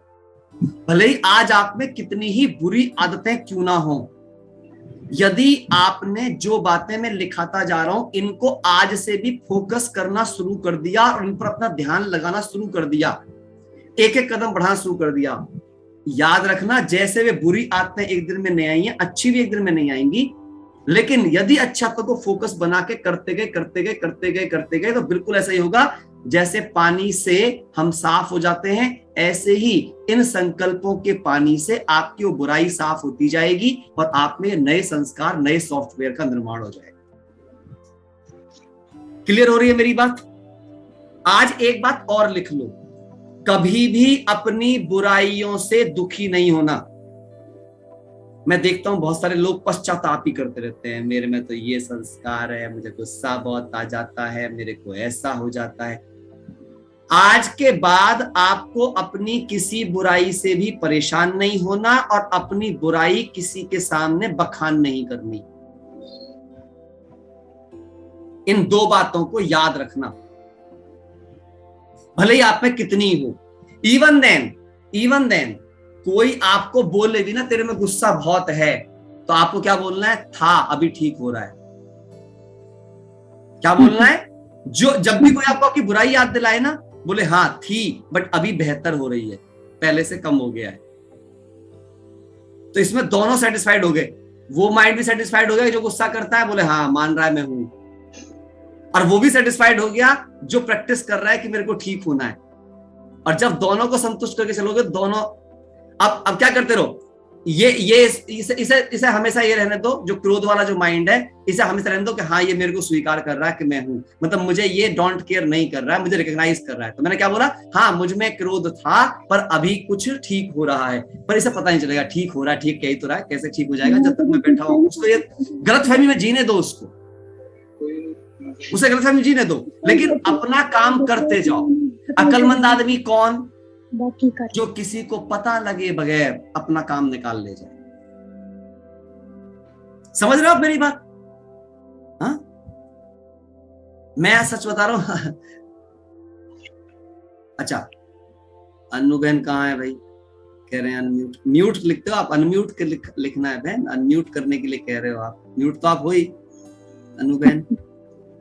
भले ही आज आप में कितनी ही बुरी आदतें क्यों ना हो, यदि आपने जो बातें मैं लिखाता जा रहा हूं इनको आज से भी फोकस करना शुरू कर दिया और इन पर अपना ध्यान लगाना शुरू कर दिया, एक एक कदम बढ़ाना शुरू कर दिया, याद रखना जैसे वे बुरी आदतें एक दिन में नहीं आई हैं, अच्छी भी एक दिन में नहीं आएंगी। लेकिन यदि अच्छा को फोकस बना के करते गए तो बिल्कुल ऐसा ही होगा जैसे पानी से हम साफ हो जाते हैं, ऐसे ही इन संकल्पों के पानी से आपकी वो बुराई साफ होती जाएगी और आप में नए संस्कार, नए सॉफ्टवेयर का निर्माण हो जाएगा। क्लियर हो रही है मेरी बात? आज एक बात और लिख लो, कभी भी अपनी बुराइयों से दुखी नहीं होना। मैं देखता हूं बहुत सारे लोग पश्चाताप ही करते रहते हैं, मेरे में तो ये संस्कार है, मुझे गुस्सा बहुत आ जाता है, मेरे को ऐसा हो जाता है। आज के बाद आपको अपनी किसी बुराई से भी परेशान नहीं होना और अपनी बुराई किसी के सामने बखान नहीं करनी। इन दो बातों को याद रखना, भले ही आप में कितनी हो। इवन देन कोई आपको बोले भी ना तेरे में गुस्सा बहुत है, तो आपको क्या बोलना है? था, अभी ठीक हो रहा है। क्या बोलना है? जो जब भी कोई आपको आपकी बुराई याद दिलाए ना, बोले हाँ थी बट अभी बेहतर हो रही है, पहले से कम हो गया है। तो इसमें दोनों सेटिस्फाइड हो गए, वो माइंड भी सेटिस्फाइड हो गया जो गुस्सा करता है, बोले हाँ मान रहा है मैं हूं, और वो भी सेटिस्फाइड हो गया जो प्रैक्टिस कर रहा है कि मेरे को ठीक होना है। और जब दोनों को संतुष्ट करके चलोगे, दोनों अब क्या करते रहो, ये इसे हमेशा ये रहने दो, जो क्रोध वाला जो माइंड है इसे हमेशा रहने दो कि हाँ ये मेरे को स्वीकार कर रहा है कि मैं हूं, मतलब मुझे ये डोंट केयर नहीं कर रहा है, मुझे रिकॉग्नाइज कर रहा है। तो मैंने क्या बोला? हाँ मुझ में क्रोध था पर अभी कुछ ठीक हो रहा है, पर इसे पता नहीं चलेगा ठीक हो रहा है, ठीक कह ही तो रहा है, कैसे ठीक हो जाएगा जब तक मैं बैठा हूं। उसको ये गलतफहमी में जीने दो, उसे गलतफहमी जीने दो, लेकिन अपना काम करते जाओ। अक्लमंद आदमी कौन? जो किसी को पता लगे बगैर अपना काम निकाल ले जाए। समझ रहे हो आप मेरी बात? हाँ, मैं सच बता रहा हूं। अच्छा, अन्नू बहन कहाँ है भाई? कह रहे हैं अनम्यूट। म्यूट लिखते हो आप, अनम्यूट लिखना है बहन, अनम्यूट करने के लिए कह रहे हो आप। म्यूट तो आप हो ही अनु बहन।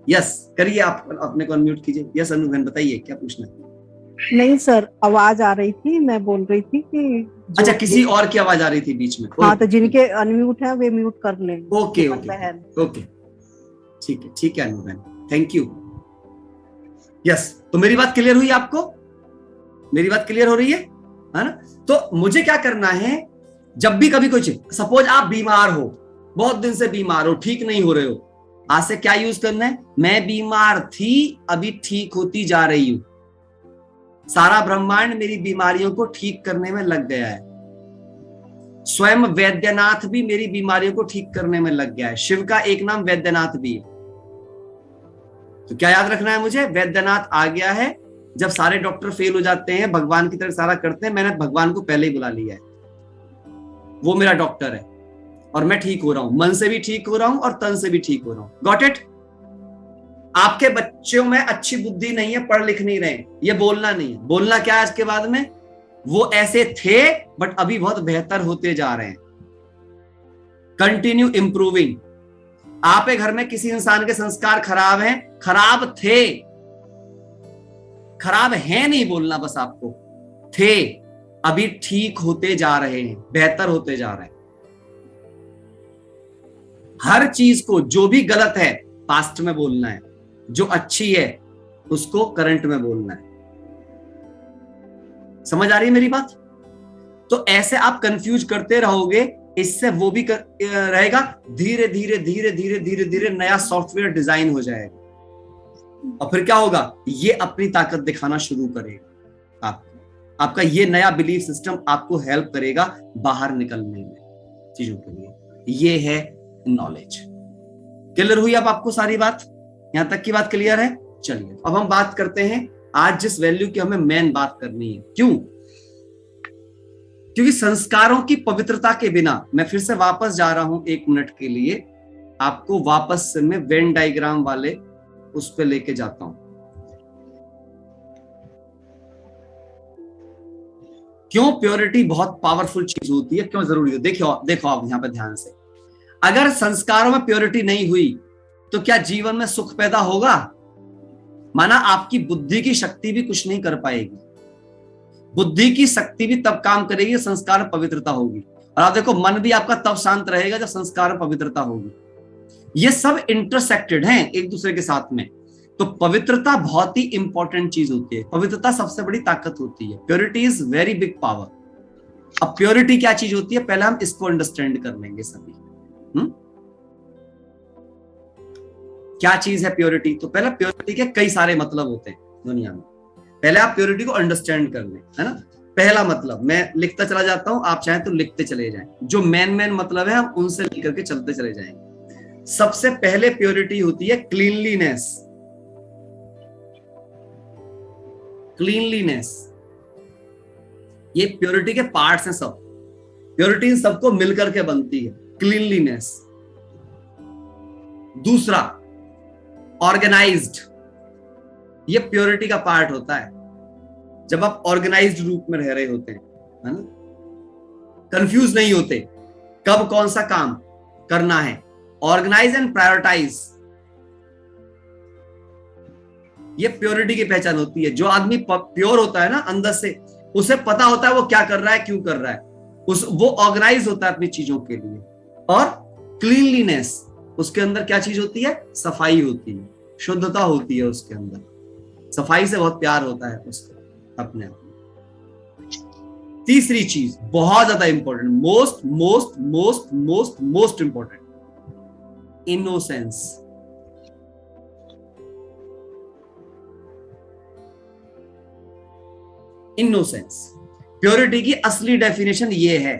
यस करिए, आप अपने को अनम्यूट कीजिए। यस अनु बहन बताइए क्या पूछना है? नहीं सर, आवाज आ रही थी, मैं बोल रही थी कि अच्छा, किसी और की आवाज आ रही थी बीच में? हाँ, तो जिनके अनम्यूट है वे म्यूट कर लें। ओके ओके, ठीक है अनु बहन, थैंक यू। यस, तो मेरी बात क्लियर हुई आपको? मेरी बात क्लियर हो रही है ना? तो मुझे क्या करना है, जब भी कभी कुछ, सपोज आप बीमार हो, बहुत दिन से बीमार हो, ठीक नहीं हो रहे हो, आज से क्या यूज करना है? मैं बीमार थी, अभी ठीक होती जा रही हूं। सारा ब्रह्मांड मेरी बीमारियों को ठीक करने में लग गया है। स्वयं वैद्यनाथ भी मेरी बीमारियों को ठीक करने में लग गया है। शिव का एक नाम वैद्यनाथ भी है। तो क्या याद रखना है मुझे? वैद्यनाथ आ गया है। जब सारे डॉक्टर फेल हो जाते हैं, भगवान की तरह सारा करते हैं, मैंने भगवान को पहले ही बुला लिया है, वो मेरा डॉक्टर है और मैं ठीक हो रहा हूं, मन से भी ठीक हो रहा हूं और तन से भी ठीक हो रहा हूं। Got it? आपके बच्चों में अच्छी बुद्धि नहीं है, पढ़ लिख नहीं रहे, ये बोलना नहीं है। बोलना क्या है आज के बाद में? वो ऐसे थे बट अभी बहुत बेहतर होते जा रहे हैं। Continue improving. आपके घर में किसी इंसान के संस्कार खराब हैं, खराब थे, खराब है नहीं बोलना, बस आपको थे, अभी ठीक होते जा रहे हैं, बेहतर होते जा रहे हैं। हर चीज को, जो भी गलत है पास्ट में बोलना है, जो अच्छी है उसको करंट में बोलना है। समझ आ रही है मेरी बात? तो ऐसे आप कंफ्यूज करते रहोगे, इससे वो भी रहेगा। धीरे धीरे धीरे धीरे धीरे धीरे नया सॉफ्टवेयर डिजाइन हो जाएगा और फिर क्या होगा? ये अपनी ताकत दिखाना शुरू करेगा। आपका ये नया बिलीफ सिस्टम आपको हेल्प करेगा बाहर निकलने में चीजों के लिए। ये है नॉलेज। क्लियर हुई अब आपको सारी बात? यहां तक की बात क्लियर है? चलिए अब हम बात करते हैं आज जिस वैल्यू की हमें मेन बात करनी है। क्यों? क्योंकि संस्कारों की पवित्रता के बिना, मैं फिर से वापस जा रहा हूं 1 मिनट के लिए, आपको वापस से मैं वेन डायग्राम वाले उस पे लेके जाता हूं। क्यों प्योरिटी बहुत पावरफुल चीज होती है, क्यों जरूरी है? देखो आप यहां पे ध्यान से, अगर संस्कारों में प्योरिटी नहीं हुई तो क्या जीवन में सुख पैदा होगा? माना आपकी बुद्धि की शक्ति भी कुछ नहीं कर पाएगी। बुद्धि की शक्ति भी तब काम करेगी संस्कार में पवित्रता होगी। और आप देखो, मन भी आपका तब शांत रहेगा जब संस्कार में पवित्रता होगी। ये सब इंटरसेक्टेड हैं एक दूसरे के साथ में। तो पवित्रता बहुत ही इंपॉर्टेंट चीज होती है। पवित्रता सबसे बड़ी ताकत होती है। Purity is very big power. अब प्योरिटी क्या चीज होती है, पहले हम इसको अंडरस्टैंड कर लेंगे सभी। क्या चीज है प्योरिटी? तो पहले प्योरिटी के कई सारे मतलब होते हैं दुनिया में। पहले आप प्योरिटी को अंडरस्टैंड कर लें, है ना। पहला मतलब, मैं लिखता चला जाता हूं, आप चाहें तो लिखते चले जाएं। जो मेन मतलब है हम उनसे लेकर के चलते चले जाएंगे। सबसे पहले प्योरिटी होती है क्लीनलीनेस। क्लीनलीनेस, ये प्योरिटी के पार्ट्स हैं सब। प्योरिटी सबको मिलकर के बनती है, क्लीनलीनेस। दूसरा, ऑर्गेनाइज्ड, ये प्योरिटी का पार्ट होता है। जब आप ऑर्गेनाइज्ड रूप में रह रहे होते हैं, है ना, कंफ्यूज नहीं होते कब कौन सा काम करना है, ऑर्गेनाइज एंड प्रायोरिटाइज, ये प्योरिटी की पहचान होती है। जो आदमी प्योर होता है ना अंदर से, उसे पता होता है वो क्या कर रहा है, क्यों कर रहा है, वो ऑर्गेनाइज होता है अपनी चीजों के लिए। और क्लीनलीनेस, उसके अंदर क्या चीज होती है, सफाई होती है, शुद्धता होती है उसके अंदर, सफाई से बहुत प्यार होता है उसको अपने आप। तीसरी चीज बहुत ज्यादा important, most most most most most important, innocence. Innocence, purity की असली डेफिनेशन ये है।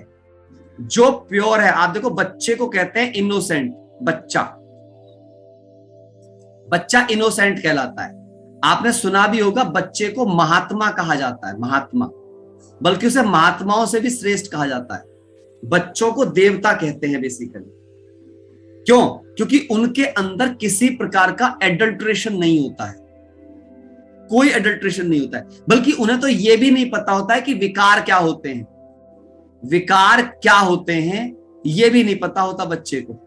जो प्योर है, आप देखो बच्चे को कहते हैं इनोसेंट, बच्चा, बच्चा इनोसेंट कहलाता है। आपने सुना भी होगा बच्चे को महात्मा कहा जाता है, महात्मा, बल्कि उसे महात्माओं से भी श्रेष्ठ कहा जाता है। बच्चों को देवता कहते हैं बेसिकली। क्यों? क्योंकि उनके अंदर किसी प्रकार का एडल्ट्रेशन नहीं होता है, कोई एडल्ट्रेशन नहीं होता है, बल्कि उन्हें तो यह भी नहीं पता होता है कि विकार क्या होते हैं, विकार क्या होते हैं यह भी नहीं पता होता बच्चे को।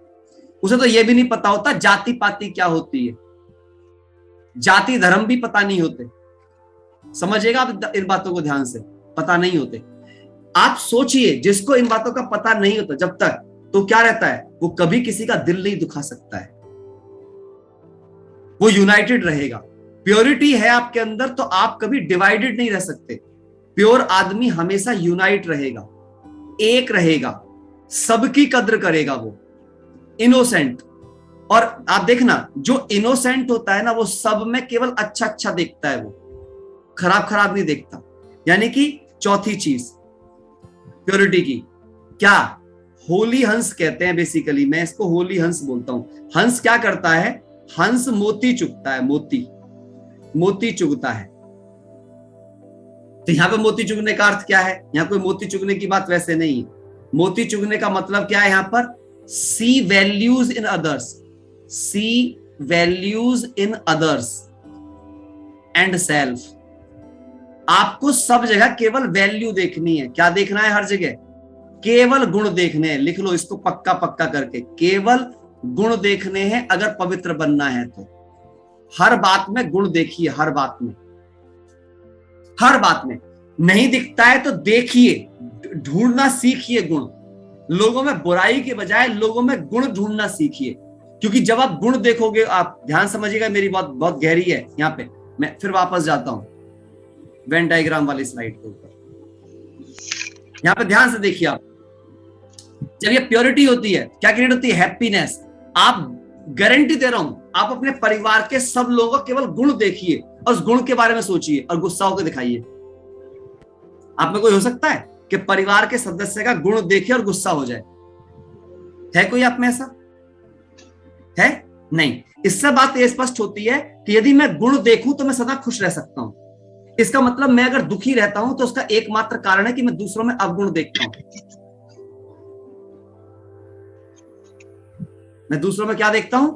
उसे तो यह भी नहीं पता होता जाति पाति क्या होती है, जाति धर्म भी पता नहीं होते। समझिएगा आप इन बातों को ध्यान से, पता नहीं होते। आप सोचिए, जिसको इन बातों का पता नहीं होता जब तक, तो क्या रहता है, वो कभी किसी का दिल नहीं दुखा सकता है, वो यूनाइटेड रहेगा। प्योरिटी है आपके अंदर तो आप कभी डिवाइडेड नहीं रह सकते। प्योर आदमी हमेशा यूनाइट रहेगा, एक रहेगा, सबकी कद्र करेगा, वो इनोसेंट। और आप देखना, जो इनोसेंट होता है ना, वो सब में केवल अच्छा अच्छा देखता है, वो खराब खराब नहीं देखता। यानी कि चौथी चीज प्योरिटी की क्या, होली हंस कहते हैं बेसिकली, मैं इसको होली हंस बोलता हूं। हंस क्या करता है, हंस मोती चुगता है, मोती, मोती चुगता है। तो यहां पे मोती चुगने का अर्थ क्या है, यहां कोई मोती चुगने की बात वैसे नहीं है। मोती चुगने का मतलब क्या है यहां पर, see values in others, see values in others and self. आपको सब जगह केवल वैल्यू देखनी है। क्या देखना है हर जगह, केवल गुण देखने हैं। लिख लो इसको पक्का पक्का करके, केवल गुण देखने हैं अगर पवित्र बनना है तो। हर बात में गुण देखिए, हर बात में, हर बात में। नहीं दिखता है तो देखिए, ढूंढना सीखिए गुण। लोगों में बुराई के बजाय लोगों में गुण ढूंढना सीखिए, क्योंकि जब आप गुण देखोगे, आप ध्यान समझिएगा, मेरी बात बहुत गहरी है। यहां पे मैं फिर वापस जाता हूं वेन डायग्राम वाली स्लाइड के ऊपर। यहां पे ध्यान से देखिए आप, जब ये प्योरिटी होती है, क्या क्रिएट होती है, हैप्पीनेस। आप गारंटी दे रहा हूं, आप अपने परिवार के सब लोगों को केवल गुण देखिए और उस गुण के बारे में सोचिए और गुस्सा होकर दिखाइए। आप में कोई हो सकता है कि परिवार के सदस्य का गुण देखे और गुस्सा हो जाए? है कोई आप में ऐसा? है नहीं। इससे बात यह स्पष्ट होती है कि यदि मैं गुण देखूं तो मैं सदा खुश रह सकता हूं। इसका मतलब मैं अगर दुखी रहता हूं तो उसका एकमात्र कारण है कि मैं दूसरों में अवगुण देखता हूं। मैं दूसरों में क्या देखता हूं,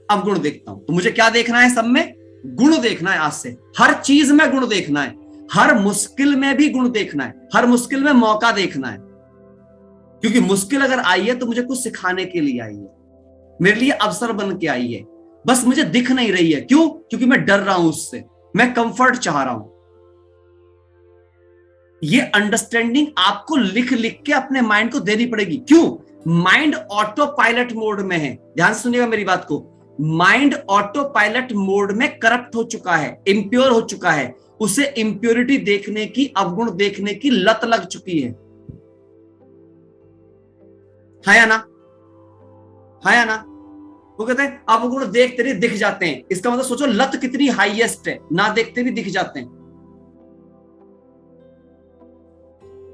अवगुण देखता हूं। तो मुझे क्या देखना है, सब में गुण देखना है। आज से हर चीज में गुण देखना है, हर मुश्किल में भी गुण देखना है, हर मुश्किल में मौका देखना है। क्योंकि मुश्किल अगर आई है तो मुझे कुछ सिखाने के लिए आई है, मेरे लिए अवसर बन के आई है। बस मुझे दिख नहीं रही है, क्यों? क्योंकि मैं डर रहा हूं उससे, मैं कंफर्ट चाह रहा हूं। ये अंडरस्टैंडिंग आपको लिख लिख के अपने माइंड को देनी पड़ेगी। क्यों? माइंड ऑटो पायलट मोड में है। ध्यान से सुनिएगा मेरी बात को। माइंड ऑटो पायलट मोड में करप्ट हो चुका है, इंप्योर हो चुका है। उसे इंप्योरिटी देखने की, अवगुण देखने की लत लग चुकी है या ना? है या ना? वो कहते हैं अवगुण देखते नहीं दिख जाते हैं। इसका मतलब सोचो लत कितनी हाईएस्ट है, ना देखते भी दिख जाते हैं।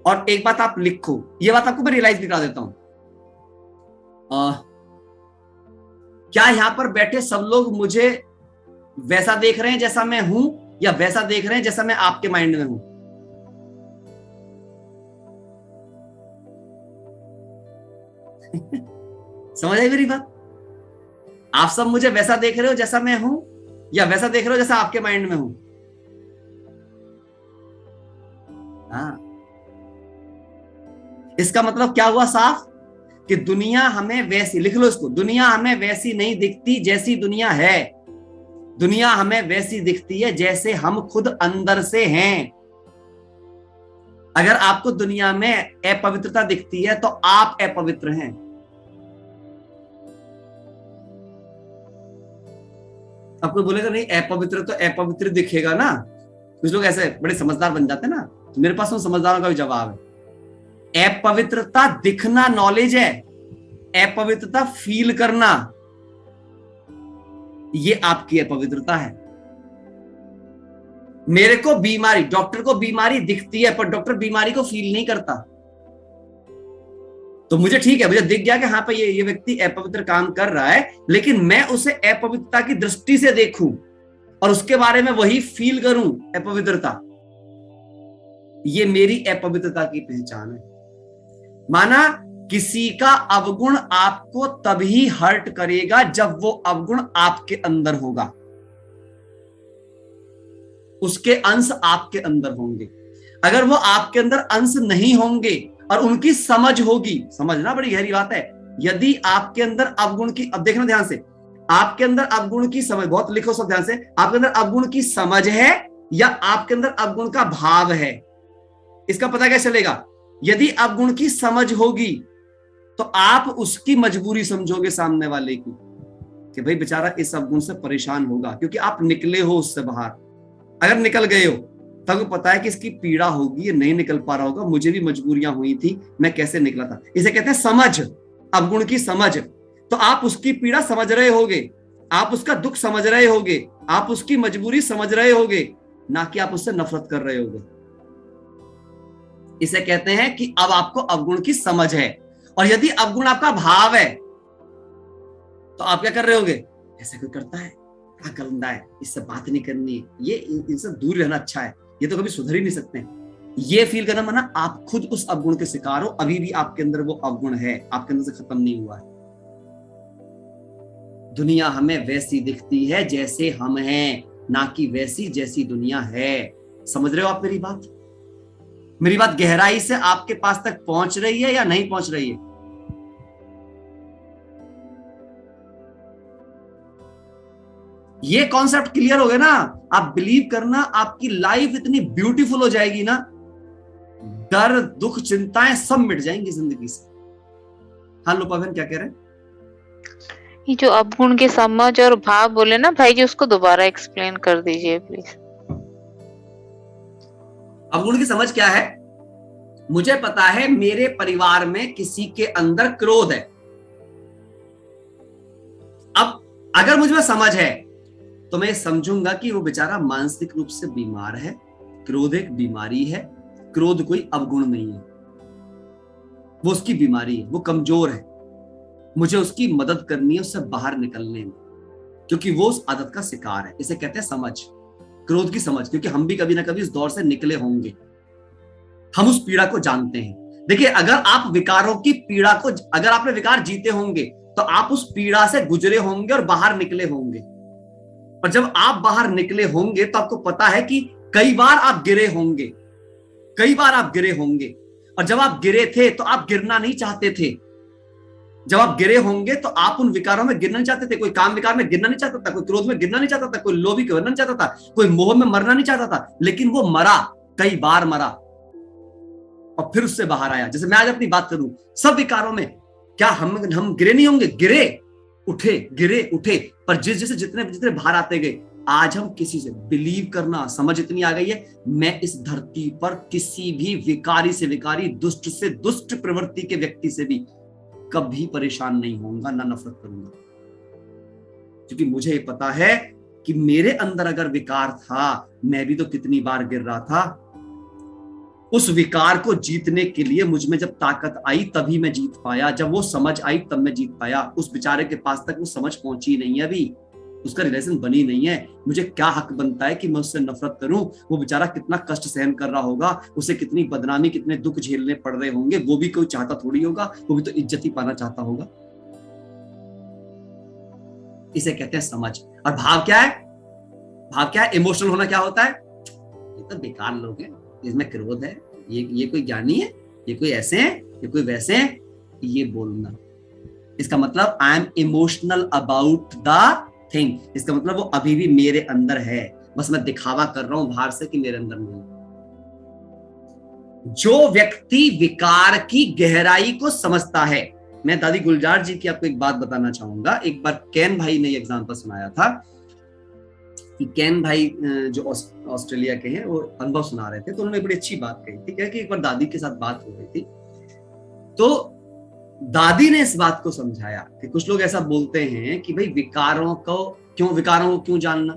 और एक बात आप लिखो, ये बात आपको मैं रियलाइज भी करा देता हूं। क्या यहां पर बैठे सब लोग मुझे वैसा देख रहे हैं जैसा मैं हूं, या वैसा देख रहे हैं जैसा मैं आपके माइंड में हूं? समझ आई मेरी बात? आप सब मुझे वैसा देख रहे हो जैसा मैं हूं, या वैसा देख रहे हो जैसा आपके माइंड में हूं? हाँ, इसका मतलब क्या हुआ साफ, कि दुनिया हमें वैसी, लिख लो इसको, दुनिया हमें वैसी नहीं दिखती जैसी दुनिया है। दुनिया हमें वैसी दिखती है जैसे हम खुद अंदर से हैं। अगर आपको दुनिया में अपवित्रता दिखती है तो आप अपवित्र हैं। आपको बोलेगा नहीं अपवित्र तो अपवित्र दिखेगा ना, कुछ लोग ऐसे बड़े समझदार बन जाते हैं ना, तो मेरे पास उन समझदारों का भी जवाब है। अपवित्रता दिखना नॉलेज है, अपवित्रता फील करना ये आपकी अपवित्रता है। मेरे को बीमारी, डॉक्टर को बीमारी दिखती है पर डॉक्टर बीमारी को फील नहीं करता। तो मुझे ठीक है, मुझे दिख गया कि हाँ पे ये व्यक्ति अपवित्र काम कर रहा है, लेकिन मैं उसे अपवित्रता की दृष्टि से देखूं और उसके बारे में वही फील करूं अपवित्रता, ये मेरी अपवित्रता की पहचान है। माना किसी का अवगुण आपको तभी हर्ट करेगा जब वो अवगुण आपके अंदर होगा, उसके अंश आपके अंदर होंगे। अगर वो आपके अंदर अंश नहीं होंगे और उनकी समझ होगी, समझना बड़ी गहरी बात है, यदि आपके अंदर अवगुण की, अब देखना ध्यान से, आपके अंदर अवगुण की समझ, बहुत लिखो सब ध्यान से, आपके अंदर अवगुण की समझ है या आपके अंदर अवगुण का भाव है, इसका पता कैसे चलेगा? यदि अवगुण की समझ होगी तो आप उसकी मजबूरी समझोगे सामने वाले की, कि भाई बेचारा इस अवगुण से परेशान होगा, क्योंकि आप निकले हो उससे बाहर। अगर निकल गए हो तब पता है कि इसकी पीड़ा होगी, ये नहीं निकल पा रहा होगा, मुझे भी मजबूरियां हुई थी, मैं कैसे निकला था। इसे कहते हैं समझ, अवगुण की समझ। तो आप उसकी पीड़ा समझ रहे होगे, आप उसका दुख समझ रहे होगे, आप उसकी मजबूरी समझ रहे होगे, ना कि आप उससे नफरत कर रहे होगे। इसे कहते हैं कि अब आपको अवगुण की समझ है। और यदि अवगुण आपका भाव है तो आप क्या कर रहे होगे? ऐसा कोई करता है, क्या गंदा है, इससे बात नहीं करनी है, ये इनसे दूर रहना अच्छा है, ये तो कभी सुधर ही नहीं सकते। ये फील करना माना आप खुद उस अवगुण के शिकार हो, अभी भी आपके अंदर वो अवगुण है, आपके अंदर से खत्म नहीं हुआ है। दुनिया हमें वैसी दिखती है जैसे हम हैं, ना कि वैसी जैसी दुनिया है। समझ रहे हो आप मेरी बात? मेरी बात गहराई से आपके पास तक पहुंच रही है या नहीं पहुंच रही है? ये कॉन्सेप्ट क्लियर हो गया ना, आप बिलीव करना, आपकी लाइफ इतनी ब्यूटीफुल हो जाएगी ना, डर दुख चिंताएं सब मिट जाएंगी जिंदगी से। हाँ लोपा बहन क्या कह रहे हैं? ये जो अवगुण की समझ और भाव बोले ना भाई जी, उसको दोबारा एक्सप्लेन कर दीजिए प्लीज। अवगुण की समझ क्या है? मुझे पता है मेरे परिवार में किसी के अंदर क्रोध है। अब अगर मुझ में समझ है तो मैं समझूंगा कि वो बेचारा मानसिक रूप से बीमार है, क्रोध एक बीमारी है, क्रोध कोई अवगुण नहीं है, वो उसकी बीमारी है, वो कमजोर है, मुझे उसकी मदद करनी है उससे बाहर निकलने में, क्योंकि वो उस आदत का शिकार है। इसे कहते हैं समझ, क्रोध की समझ, क्योंकि हम भी कभी ना कभी इस दौर से निकले होंगे, हम उस पीड़ा को जानते हैं। देखिए, अगर आप विकारों की पीड़ा को, अगर आपने विकार जीते होंगे तो आप उस पीड़ा से गुजरे होंगे और बाहर निकले होंगे। और जब आप बाहर निकले होंगे तो आपको पता है कि कई बार आप गिरे होंगे, कई बार आप गिरे होंगे, और जब आप गिरे थे तो आप गिरना नहीं चाहते थे। जब आप गिरे होंगे तो आप उन विकारों में गिरना नहीं चाहते थे। कोई काम विकार में गिरना नहीं चाहता था, कोई क्रोध में गिरना नहीं चाहता था, कोई लोभी करना नहीं चाहता था, कोई मोह में मरना नहीं चाहता था, लेकिन वो मरा, कई बार मरा और फिर उससे बाहर आया। जैसे मैं आज अपनी बात करूं, सब विकारों में क्या हम गिरे नहीं होंगे? गिरे उठे, पर जितने बाहर आते गए, आज हम किसी से बिलीव करना, समझ इतनी आ गई है, मैं इस धरती पर किसी भी विकारी से विकारी, दुष्ट से दुष्ट प्रवृत्ति के व्यक्ति से भी कभी परेशान नहीं होऊंगा, ना नफरत करूंगा, क्योंकि मुझे पता है कि मेरे अंदर अगर विकार था, मैं भी तो कितनी बार गिर रहा था। उस विकार को जीतने के लिए मुझ में जब ताकत आई तभी मैं जीत पाया, जब वो समझ आई तब मैं जीत पाया। उस बेचारे के पास तक वो समझ पहुंची नहीं है, अभी उसका रिलेशन बनी नहीं है। मुझे क्या हक बनता है कि मैं उससे नफरत करूं? वो बेचारा कितना कष्ट सहन कर रहा होगा, उसे कितनी बदनामी, कितने दुख झेलने पड़ रहे होंगे, वो भी कोई चाहता थोड़ी होगा, वो भी तो इज्जत ही पाना चाहता होगा। इसे कहते हैं समझ। और भाव क्या है? भाव क्या है? इमोशनल होना क्या होता है? ये तो बेकार लोग हैं, इसमें क्रोध है, ये कोई ज्ञानी है, ये कोई ऐसे हैं, ये कोई वैसे हैं, ये बोलना। इसका मतलब I am emotional about the thing. इसका मतलब वो अभी भी मेरे अंदर है, बस मैं दिखावा कर रहा हूं बाहर से कि मेरे अंदर नहीं। जो व्यक्ति विकार की गहराई को समझता है, मैं दादी गुलजार जी की आपको एक बात बताना चाहूंगा। एक बार कैन भाई ने एग्जाम्पल सुनाया था कि कैन भाई जो ऑस्ट्रेलिया के हैं, वो अनुभव सुना रहे थे, तो उन्होंने बड़ी अच्छी बात कही थी। क्या कि एक बार दादी के साथ बात हो रही थी, तो दादी ने इस बात को समझाया कि कुछ लोग ऐसा बोलते हैं कि भाई विकारों को क्यों जानना,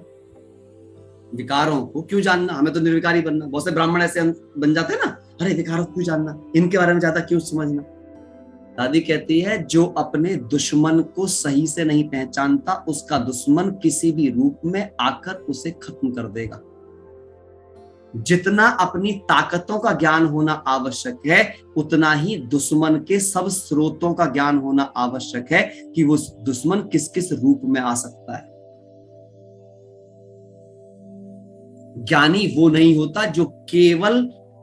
विकारों को क्यों जानना, हमें तो निर्विकारी बनना। बहुत से ब्राह्मण ऐसे बन जाते हैं ना, अरे विकारों को क्यों जानना, इनके बारे में ज्यादा क्यों समझना। दादी कहती है जो अपने दुश्मन को सही से नहीं पहचानता, उसका दुश्मन किसी भी रूप में आकर उसे खत्म कर देगा। जितना अपनी ताकतों का ज्ञान होना आवश्यक है, उतना ही दुश्मन के सब स्रोतों का ज्ञान होना आवश्यक है कि वो दुश्मन किस किस रूप में आ सकता है। ज्ञानी वो नहीं होता जो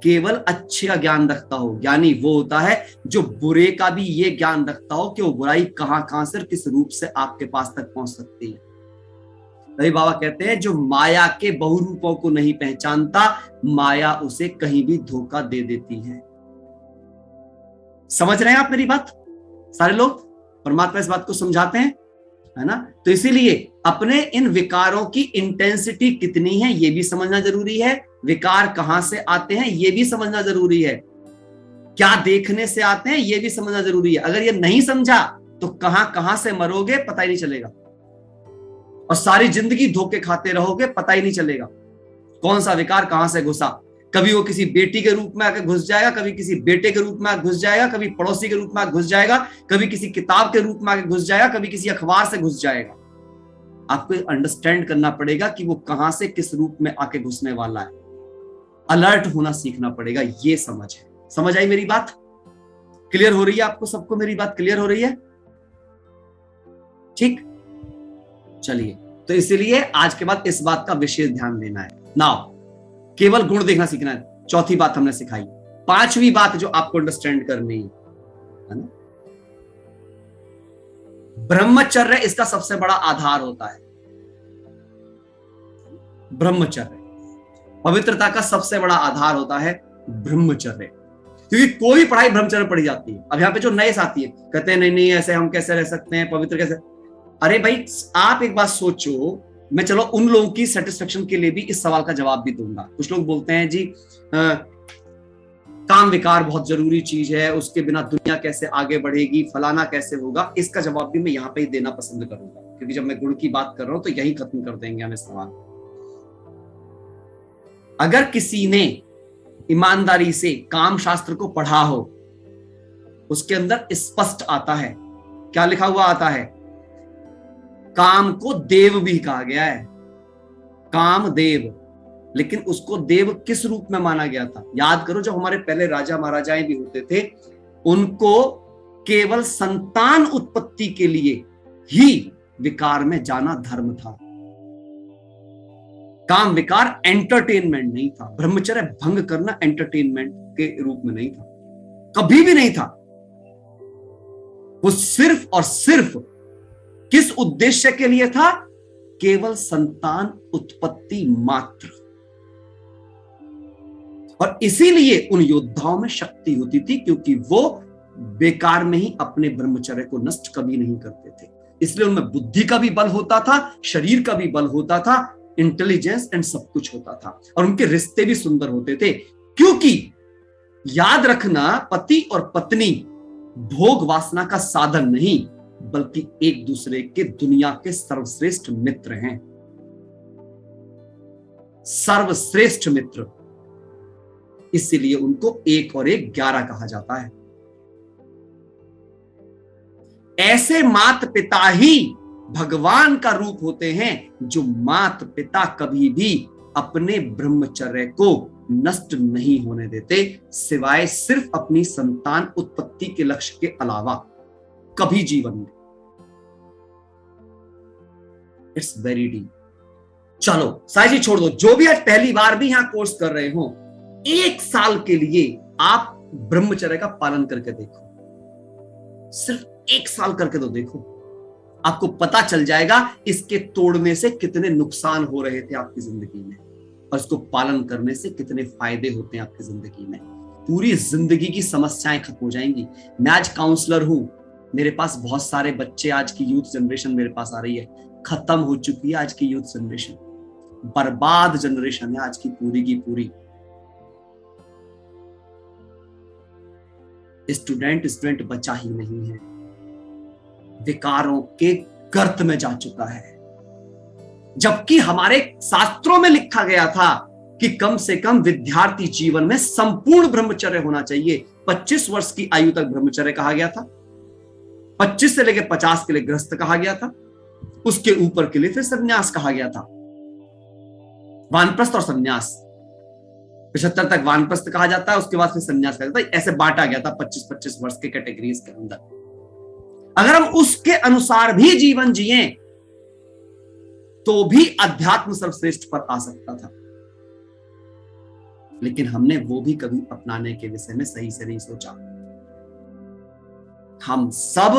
केवल अच्छे का ज्ञान रखता हो। ज्ञानी वो होता है जो बुरे का भी ये ज्ञान रखता हो कि वो बुराई कहां से किस रूप से आपके पास तक पहुंच सकती है। रवि बाबा कहते हैं जो माया के बहुरूपों को नहीं पहचानता, माया उसे कहीं भी धोखा दे देती है। समझ रहे हैं आप मेरी बात? सारे लोग परमात्मा इस बात को समझाते हैं, है ना? तो इसीलिए अपने इन विकारों की इंटेंसिटी कितनी है ये भी समझना जरूरी है। विकार कहां से आते हैं ये भी समझना जरूरी है। क्या देखने से आते हैं ये भी समझना जरूरी है। अगर ये नहीं समझा तो कहां से मरोगे पता ही नहीं चलेगा, और सारी जिंदगी धोखे खाते रहोगे, पता ही नहीं चलेगा कौन सा विकार कहां से घुसा। कभी वो किसी बेटी के रूप में आके घुस जाएगा, कभी किसी बेटे के रूप में आके घुस जाएगा, कभी पड़ोसी के रूप में आके घुस जाएगा, कभी किसी किताब के रूप में आके घुस जाएगा, कभी किसी अखबार से घुस जाएगा। आपको अंडरस्टैंड करना पड़ेगा कि वो कहां से किस रूप में आके घुसने वाला है। अलर्ट होना सीखना पड़ेगा। ये समझ आई मेरी बात? क्लियर हो रही है आपको सबको? मेरी बात क्लियर हो रही है? ठीक, चलिए। तो इसीलिए आज के बाद इस बात का विशेष ध्यान देना है। नाउ केवल गुण देखना सीखना है। चौथी बात हमने सिखाई। पांचवी बात जो आपको अंडरस्टैंड करनी है ना, ब्रह्मचर्य इसका सबसे बड़ा आधार होता है। ब्रह्मचर्य पवित्रता का सबसे बड़ा आधार होता है ब्रह्मचर्य, क्योंकि कोई पढ़ाई ब्रह्मचर्य पढ़ी जाती है। अब यहाँ पे जो नए साथी है कहते हैं नहीं ऐसे हम कैसे रह सकते हैं, पवित्र कैसे। अरे भाई आप एक बात सोचो, मैं चलो उन लोगों की सेटिस्फेक्शन के लिए भी इस सवाल का जवाब भी दूंगा। कुछ लोग बोलते हैं जी काम विकार बहुत जरूरी चीज है, उसके बिना दुनिया कैसे आगे बढ़ेगी, फलाना कैसे होगा। इसका जवाब भी मैं यहाँ पे ही देना पसंद करूंगा, क्योंकि जब मैं गुण की बात कर रहा हूं तो यही खत्म कर देंगे हम इस सवाल। अगर किसी ने ईमानदारी से काम शास्त्र को पढ़ा हो, उसके अंदर स्पष्ट आता है, क्या लिखा हुआ आता है? काम को देव भी कहा गया है, काम देव। लेकिन उसको देव किस रूप में माना गया था? याद करो, जब हमारे पहले राजा महाराजाएं भी होते थे, उनको केवल संतान उत्पत्ति के लिए ही विकार में जाना धर्म था। काम विकार एंटरटेनमेंट नहीं था। ब्रह्मचर्य भंग करना एंटरटेनमेंट के रूप में नहीं था, कभी भी नहीं था। वो सिर्फ और सिर्फ किस उद्देश्य के लिए था? केवल संतान उत्पत्ति मात्र। और इसीलिए उन योद्धाओं में शक्ति होती थी, क्योंकि वो बेकार में ही अपने ब्रह्मचर्य को नष्ट कभी नहीं करते थे। इसलिए उनमें बुद्धि का भी बल होता था, शरीर का भी बल होता था, इंटेलिजेंस एंड सब कुछ होता था, और उनके रिश्ते भी सुंदर होते थे। क्योंकि याद रखना, पति और पत्नी भोग वासना का साधन नहीं, बल्कि एक दूसरे के दुनिया के सर्वश्रेष्ठ मित्र हैं। सर्वश्रेष्ठ मित्र, इसीलिए उनको 1 और 1 11 कहा जाता है। ऐसे माता पिता ही भगवान का रूप होते हैं, जो माता पिता कभी भी अपने ब्रह्मचर्य को नष्ट नहीं होने देते, सिवाय सिर्फ अपनी संतान उत्पत्ति के लक्ष्य के अलावा कभी जीवन में। It's very deep. चलो साई जी छोड़ दो, जो भी आज पहली बार भी यहां कोर्स कर रहे हो, 1 साल के लिए आप ब्रह्मचर्य का पालन करके देखो, सिर्फ 1 साल करके तो देखो, आपको पता चल जाएगा इसके तोड़ने से कितने नुकसान हो रहे थे आपकी जिंदगी में और इसको पालन करने से कितने फायदे होते हैं आपकी जिंदगी में। पूरी जिंदगी की समस्याएं खत्म हो जाएंगी। मैं आज काउंसलर हूं, मेरे पास बहुत सारे बच्चे, आज की यूथ जनरेशन मेरे पास आ रही है, खत्म हो चुकी है आज की यूथ जनरेशन, बर्बाद जनरेशन है आज की पूरी। स्टूडेंट बचा ही नहीं है, विकारों के गर्त में जा चुका है। जबकि हमारे शास्त्रों में लिखा गया था कि कम से कम विद्यार्थी जीवन में संपूर्ण ब्रह्मचर्य होना चाहिए। 25 वर्ष की आयु तक ब्रह्मचर्य कहा गया था, 25 से लेकर 50 के लिए गृहस्थ कहा गया था, उसके ऊपर के लिए फिर संन्यास कहा गया था, वानप्रस्थ और संन्यास। 75 तक वानप्रस्थ कहा जाता है, उसके बाद फिर संन्यास कहा जाता है। ऐसे बांटा गया था 25-25 वर्ष के कैटेगरीज के अंदर। अगर हम उसके अनुसार भी जीवन जिए तो भी अध्यात्म सर्वश्रेष्ठ पर आ सकता था, लेकिन हमने वो भी कभी अपनाने के विषय में सही से नहीं सोचा। हम सब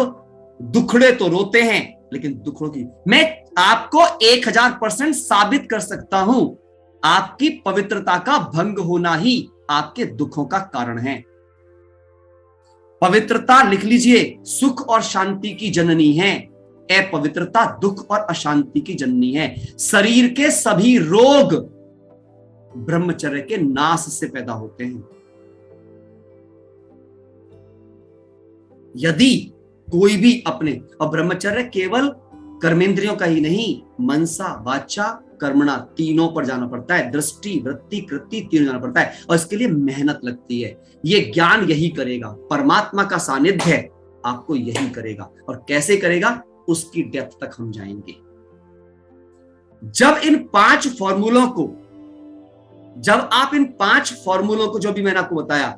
दुखड़े तो रोते हैं, लेकिन दुखड़ों की, मैं आपको 1000% साबित कर सकता हूं, आपकी पवित्रता का भंग होना ही आपके दुखों का कारण है। पवित्रता लिख लीजिए, सुख और शांति की जननी है, अपवित्रता दुख और अशांति की जननी है। शरीर के सभी रोग ब्रह्मचर्य के नाश से पैदा होते हैं। यदि कोई भी अपने, और ब्रह्मचर्य केवल कर्मेंद्रियों का ही नहीं, मनसा वाचा कर्मणा तीनों पर जाना पड़ता है, दृष्टि वृत्ति कृति तीनों जाना पड़ता है, और इसके लिए मेहनत लगती है। ये ज्ञान यही करेगा, परमात्मा का सानिध्य आपको यही करेगा। और कैसे करेगा, उसकी डेप्थ तक हम जाएंगे। जब इन 5 फॉर्मूलों को, जब आप इन 5 फॉर्मूलों को, जो भी मैंने आपको बताया,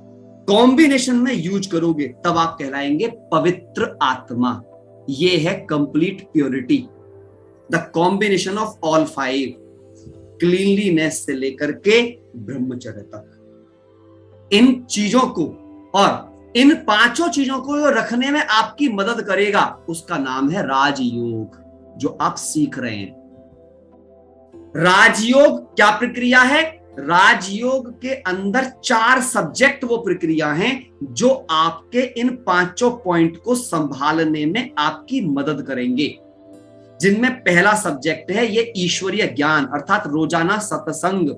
कॉम्बिनेशन में यूज करोगे, तब आप कहलाएंगे पवित्र आत्मा। ये है complete purity, the combination of all 5, cleanliness से लेकर के ब्रह्मचर्य तक। इन चीजों को, और इन 5 चीजों को रखने में आपकी मदद करेगा, उसका नाम है राजयोग, जो आप सीख रहे हैं। राजयोग क्या प्रक्रिया है? राजयोग के अंदर 4 सब्जेक्ट वो प्रक्रिया हैं जो आपके इन 5 पॉइंट को संभालने में आपकी मदद करेंगे, जिनमें पहला सब्जेक्ट है ये ईश्वरीय ज्ञान, अर्थात रोजाना सत्संग,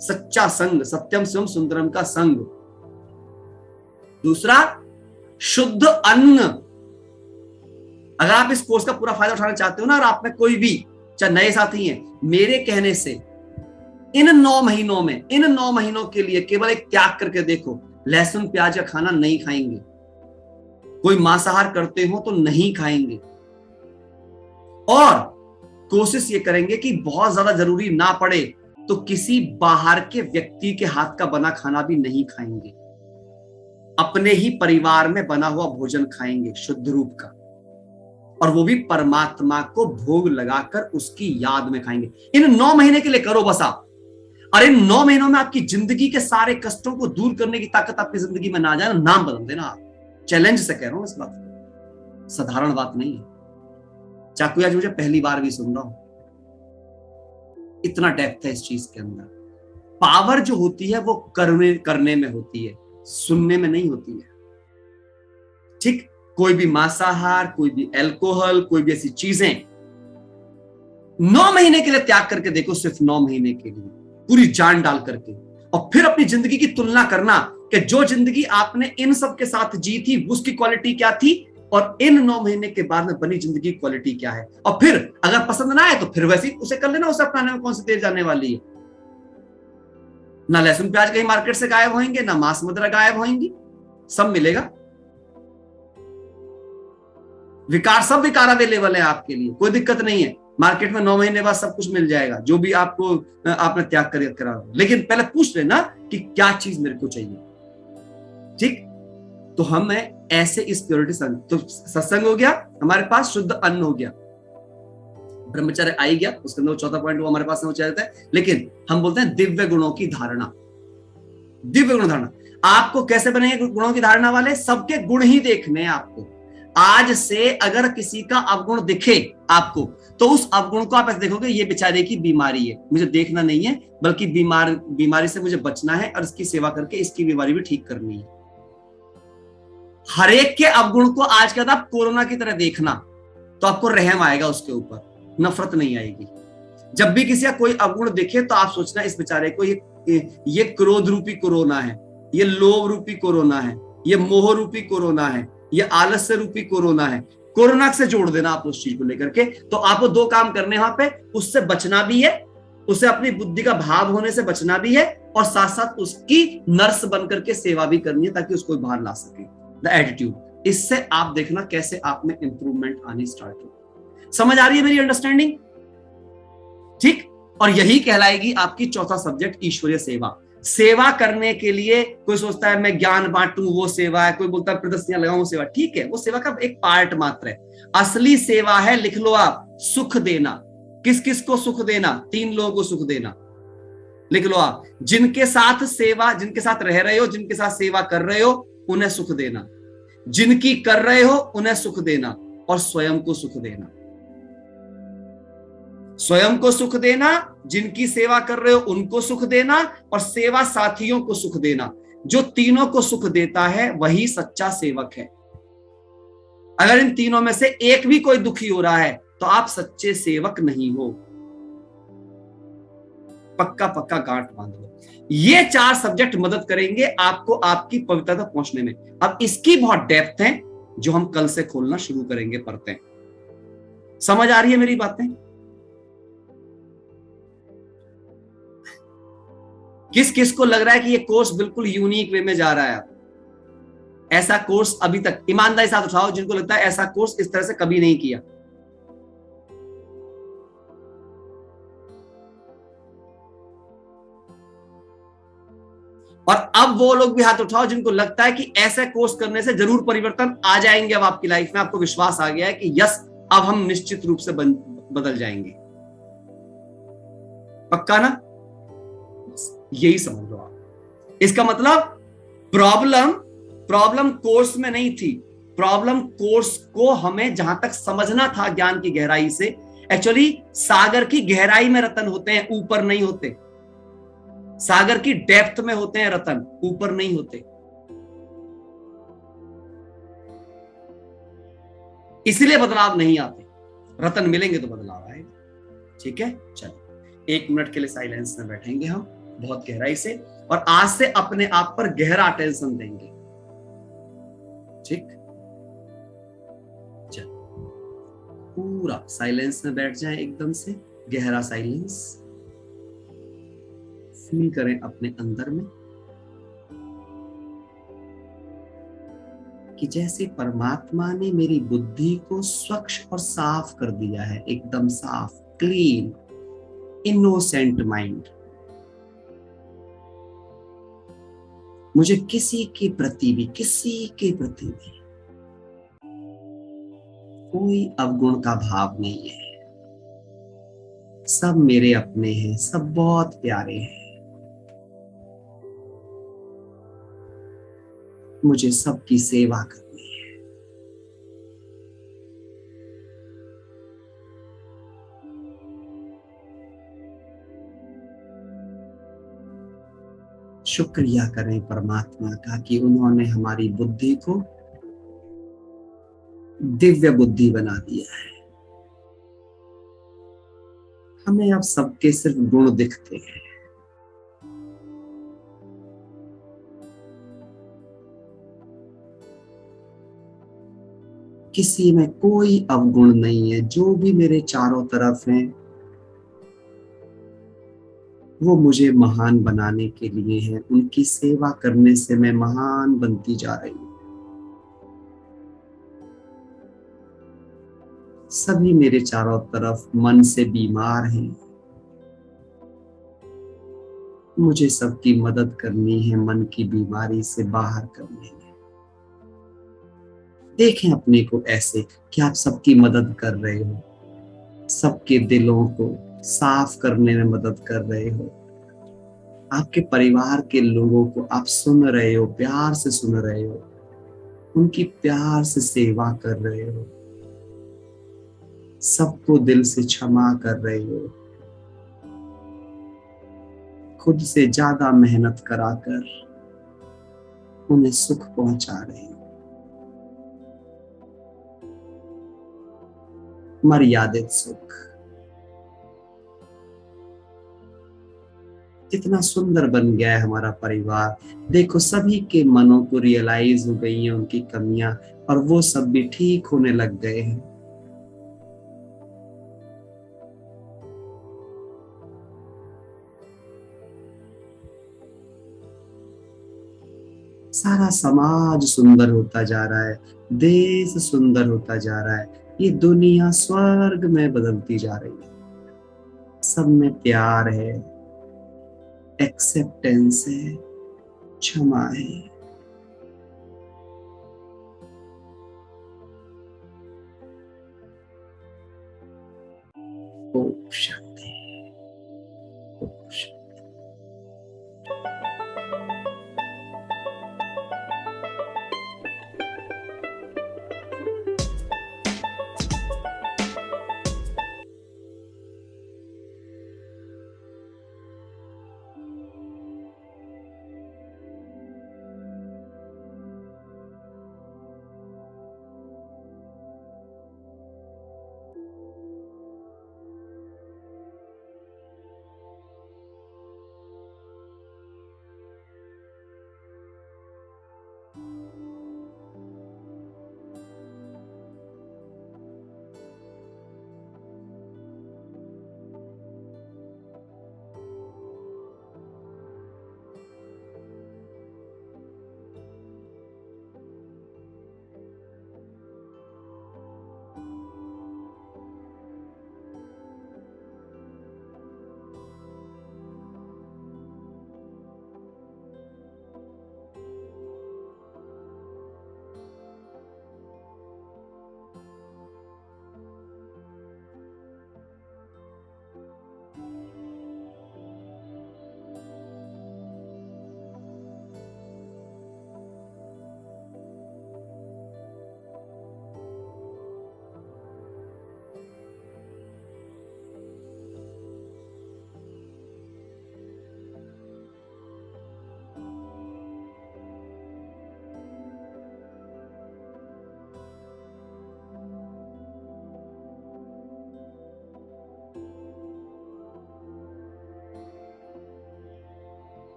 सच्चा संग, सत्यम शिवम सुंदरम का संग। दूसरा, शुद्ध अन्न। अगर आप इस कोर्स का पूरा फायदा उठाना चाहते हो ना, और आप में कोई भी चाहे नए साथी हैं, मेरे कहने से इन 9 महीनों में, इन 9 महीनों के लिए केवल एक त्याग करके देखो। लहसुन प्याज का खाना नहीं खाएंगे, कोई मांसाहार करते हो तो नहीं खाएंगे, और कोशिश ये करेंगे कि बहुत ज्यादा जरूरी ना पड़े तो किसी बाहर के व्यक्ति के हाथ का बना खाना भी नहीं खाएंगे। अपने ही परिवार में बना हुआ भोजन खाएंगे शुद्ध रूप का, और वो भी परमात्मा को भोग लगाकर उसकी याद में खाएंगे। इन 9 महीने के लिए करो बस आप, और इन 9 महीनों में आपकी जिंदगी के सारे कष्टों को दूर करने की ताकत आपकी जिंदगी में ना जाए, नाम बदल देना आप। चैलेंज से कह रहा हूं इस बात को, साधारण बात नहीं है। चाहे कोई आज मुझे पहली बार भी सुन रहा हो, इतना डेप्थ है इस चीज के अंदर। पावर जो होती है वो करने में होती है, सुनने में नहीं होती है। ठीक, कोई भी मांसाहार, कोई भी अल्कोहल, कोई भी ऐसी चीजें 9 महीने के लिए त्याग करके देखो, सिर्फ 9 महीने के लिए पूरी जान डाल करके, और फिर अपनी जिंदगी की तुलना करना कि जो जिंदगी आपने इन सब के साथ जी थी उसकी क्वालिटी क्या थी, और इन 9 महीने के बाद में बनी जिंदगी क्वालिटी क्या है। और फिर अगर पसंद ना आए तो फिर वैसे उसे कर लेना, उसे अपनाने में कौन सी देर जाने वाली है। ना लहसुन प्याज कहीं मार्केट से गायब होंगे, ना मांस मुद्रा गायब होंगी, सब मिलेगा। सब विकार अवेलेबल है आपके लिए, कोई दिक्कत नहीं है। मार्केट में 9 महीने बाद सब कुछ मिल जाएगा, जो भी आपको आपने त्याग करा। लेकिन पहले पूछ लेना कि क्या चीज मेरे को चाहिए। ठीक, तो हमें ऐसे इस प्योरिटी संग, तो सत्संग हो गया हमारे पास, शुद्ध अन्न हो गया, ब्रह्मचर्य आ ही गया, उसके अंदर चौथा पॉइंट वो हमारे पास में रहता है। लेकिन हम बोलते हैं दिव्य गुणों की धारणा। दिव्य गुण धारणा आपको कैसे बनेंगे? गुणों की धारणा वाले सबके गुण ही देखने हैं आपको। आज से अगर किसी का अवगुण दिखे आपको, तो उस अवगुण को आप ऐसे देखोगे ये बेचारे की बीमारी है, मुझे देखना नहीं है, बल्कि बीमारी से मुझे बचना है और इसकी सेवा करके इसकी बीमारी भी ठीक करनी है। हर एक के अवगुण को आज के बाद आप कोरोना की तरह देखना, तो आपको रहम आएगा उसके ऊपर, नफरत नहीं आएगी। जब भी किसी का कोई अवगुण दिखे तो आप सोचना इस बेचारे को ये क्रोध रूपी कोरोना है, ये लोभ रूपी कोरोना है, ये मोह रूपी कोरोना है, ये आलस्य रूपी कोरोना है। कोरोना से जोड़ देना आप उस चीज को लेकर के। तो आपको दो काम करने वहां पे, उससे बचना भी है, उसे अपनी बुद्धि का भाव होने से बचना भी है, और साथ साथ उसकी नर्स बनकर के सेवा भी करनी है ताकि उसको बाहर ला सके। द एटीट्यूड, इससे आप देखना कैसे आप में इंप्रूवमेंट आनी स्टार्ट हो। समझ आ रही है मेरी अंडरस्टैंडिंग? ठीक। और यही कहलाएगी आपकी चौथा सब्जेक्ट, ईश्वरीय सेवा। सेवा करने के लिए कोई सोचता है मैं ज्ञान बांटूं, वो सेवा है, कोई बोलता है प्रदर्शनियां लगाऊं, वो सेवा। ठीक है, वो सेवा का एक पार्ट मात्र है। असली सेवा है, लिख लो आप, सुख देना। किस किस को सुख देना? 3 लोगों को सुख देना, लिख लो आप। जिनके साथ सेवा, जिनके साथ रह रहे हो, जिनके साथ सेवा कर रहे हो, उन्हें सुख देना। जिनकी कर रहे हो उन्हें सुख देना, और स्वयं को सुख देना। स्वयं को सुख देना, जिनकी सेवा कर रहे हो उनको सुख देना, और सेवा साथियों को सुख देना। जो तीनों को सुख देता है वही सच्चा सेवक है। अगर इन तीनों में से एक भी कोई दुखी हो रहा है तो आप सच्चे सेवक नहीं हो। पक्का पक्का गांठ बांध लो। ये 4 सब्जेक्ट मदद करेंगे आपको आपकी पवित्रता तक पहुंचने में। अब इसकी बहुत डेप्थ है जो हम कल से खोलना शुरू करेंगे, पढ़ते हैं। समझ आ रही है मेरी बातें? किस किस को लग रहा है कि ये कोर्स बिल्कुल यूनिक वे में जा रहा है? ऐसा कोर्स अभी तक ईमानदारी साथ उठाओ जिनको लगता है ऐसा कोर्स इस तरह से कभी नहीं किया। और अब वो लोग भी हाथ उठाओ जिनको लगता है कि ऐसे कोर्स करने से जरूर परिवर्तन आ जाएंगे। अब आपकी लाइफ में आपको विश्वास आ गया है कि यस, अब हम निश्चित रूप से बदल जाएंगे। पक्का ना? यही समझ लो आप। इसका मतलब प्रॉब्लम कोर्स में नहीं थी। प्रॉब्लम कोर्स को हमें जहां तक समझना था ज्ञान की गहराई से, एक्चुअली सागर की गहराई में रतन होते हैं, ऊपर नहीं होते। सागर की डेप्थ में होते हैं रतन, ऊपर नहीं होते। इसलिए बदलाव नहीं आते। रतन मिलेंगे तो बदलाव आएगा। ठीक है, चलो 1 मिनट के लिए साइलेंस में बैठेंगे हम बहुत गहराई से, और आज से अपने आप पर गहरा अटेंशन देंगे। ठीक, चलो पूरा साइलेंस में बैठ जाए, एकदम से गहरा साइलेंस फील करें अपने अंदर में कि जैसे परमात्मा ने मेरी बुद्धि को स्वच्छ और साफ कर दिया है, एकदम साफ, क्लीन, इनोसेंट माइंड। मुझे किसी के प्रति भी कोई अवगुण का भाव नहीं है। सब मेरे अपने हैं, सब बहुत प्यारे हैं। मुझे सबकी सेवा करनी है। शुक्रिया करें परमात्मा का कि उन्होंने हमारी बुद्धि को दिव्य बुद्धि बना दिया है। हमें अब सबके सिर्फ गुण दिखते हैं। किसी में कोई अवगुण नहीं है। जो भी मेरे चारों तरफ हैं वो मुझे महान बनाने के लिए है। उनकी सेवा करने से मैं महान बनती जा रही हूं। सभी मेरे चारों तरफ मन से बीमार हैं। मुझे सबकी मदद करनी है, मन की बीमारी से बाहर करने में। देखें अपने को ऐसे कि आप सबकी मदद कर रहे हो। सबके दिलों को साफ करने में मदद कर रहे हो। आपके परिवार के लोगों को आप सुन रहे हो, प्यार से सुन रहे हो, उनकी प्यार से सेवा कर रहे हो, सबको दिल से क्षमा कर रहे हो, खुद से ज्यादा मेहनत कराकर उन्हें सुख पहुंचा रहे हो। मर्यादित सुख, कितना सुंदर बन गया है हमारा परिवार। देखो, सभी के मनों को रियलाइज हो गई है उनकी कमियां, और वो सब भी ठीक होने लग गए हैं। सारा समाज सुंदर होता जा रहा है, देश सुंदर होता जा रहा है, ये दुनिया स्वर्ग में बदलती जा रही है। सब में प्यार है, एक्सेप्टेंस है, क्षमा है।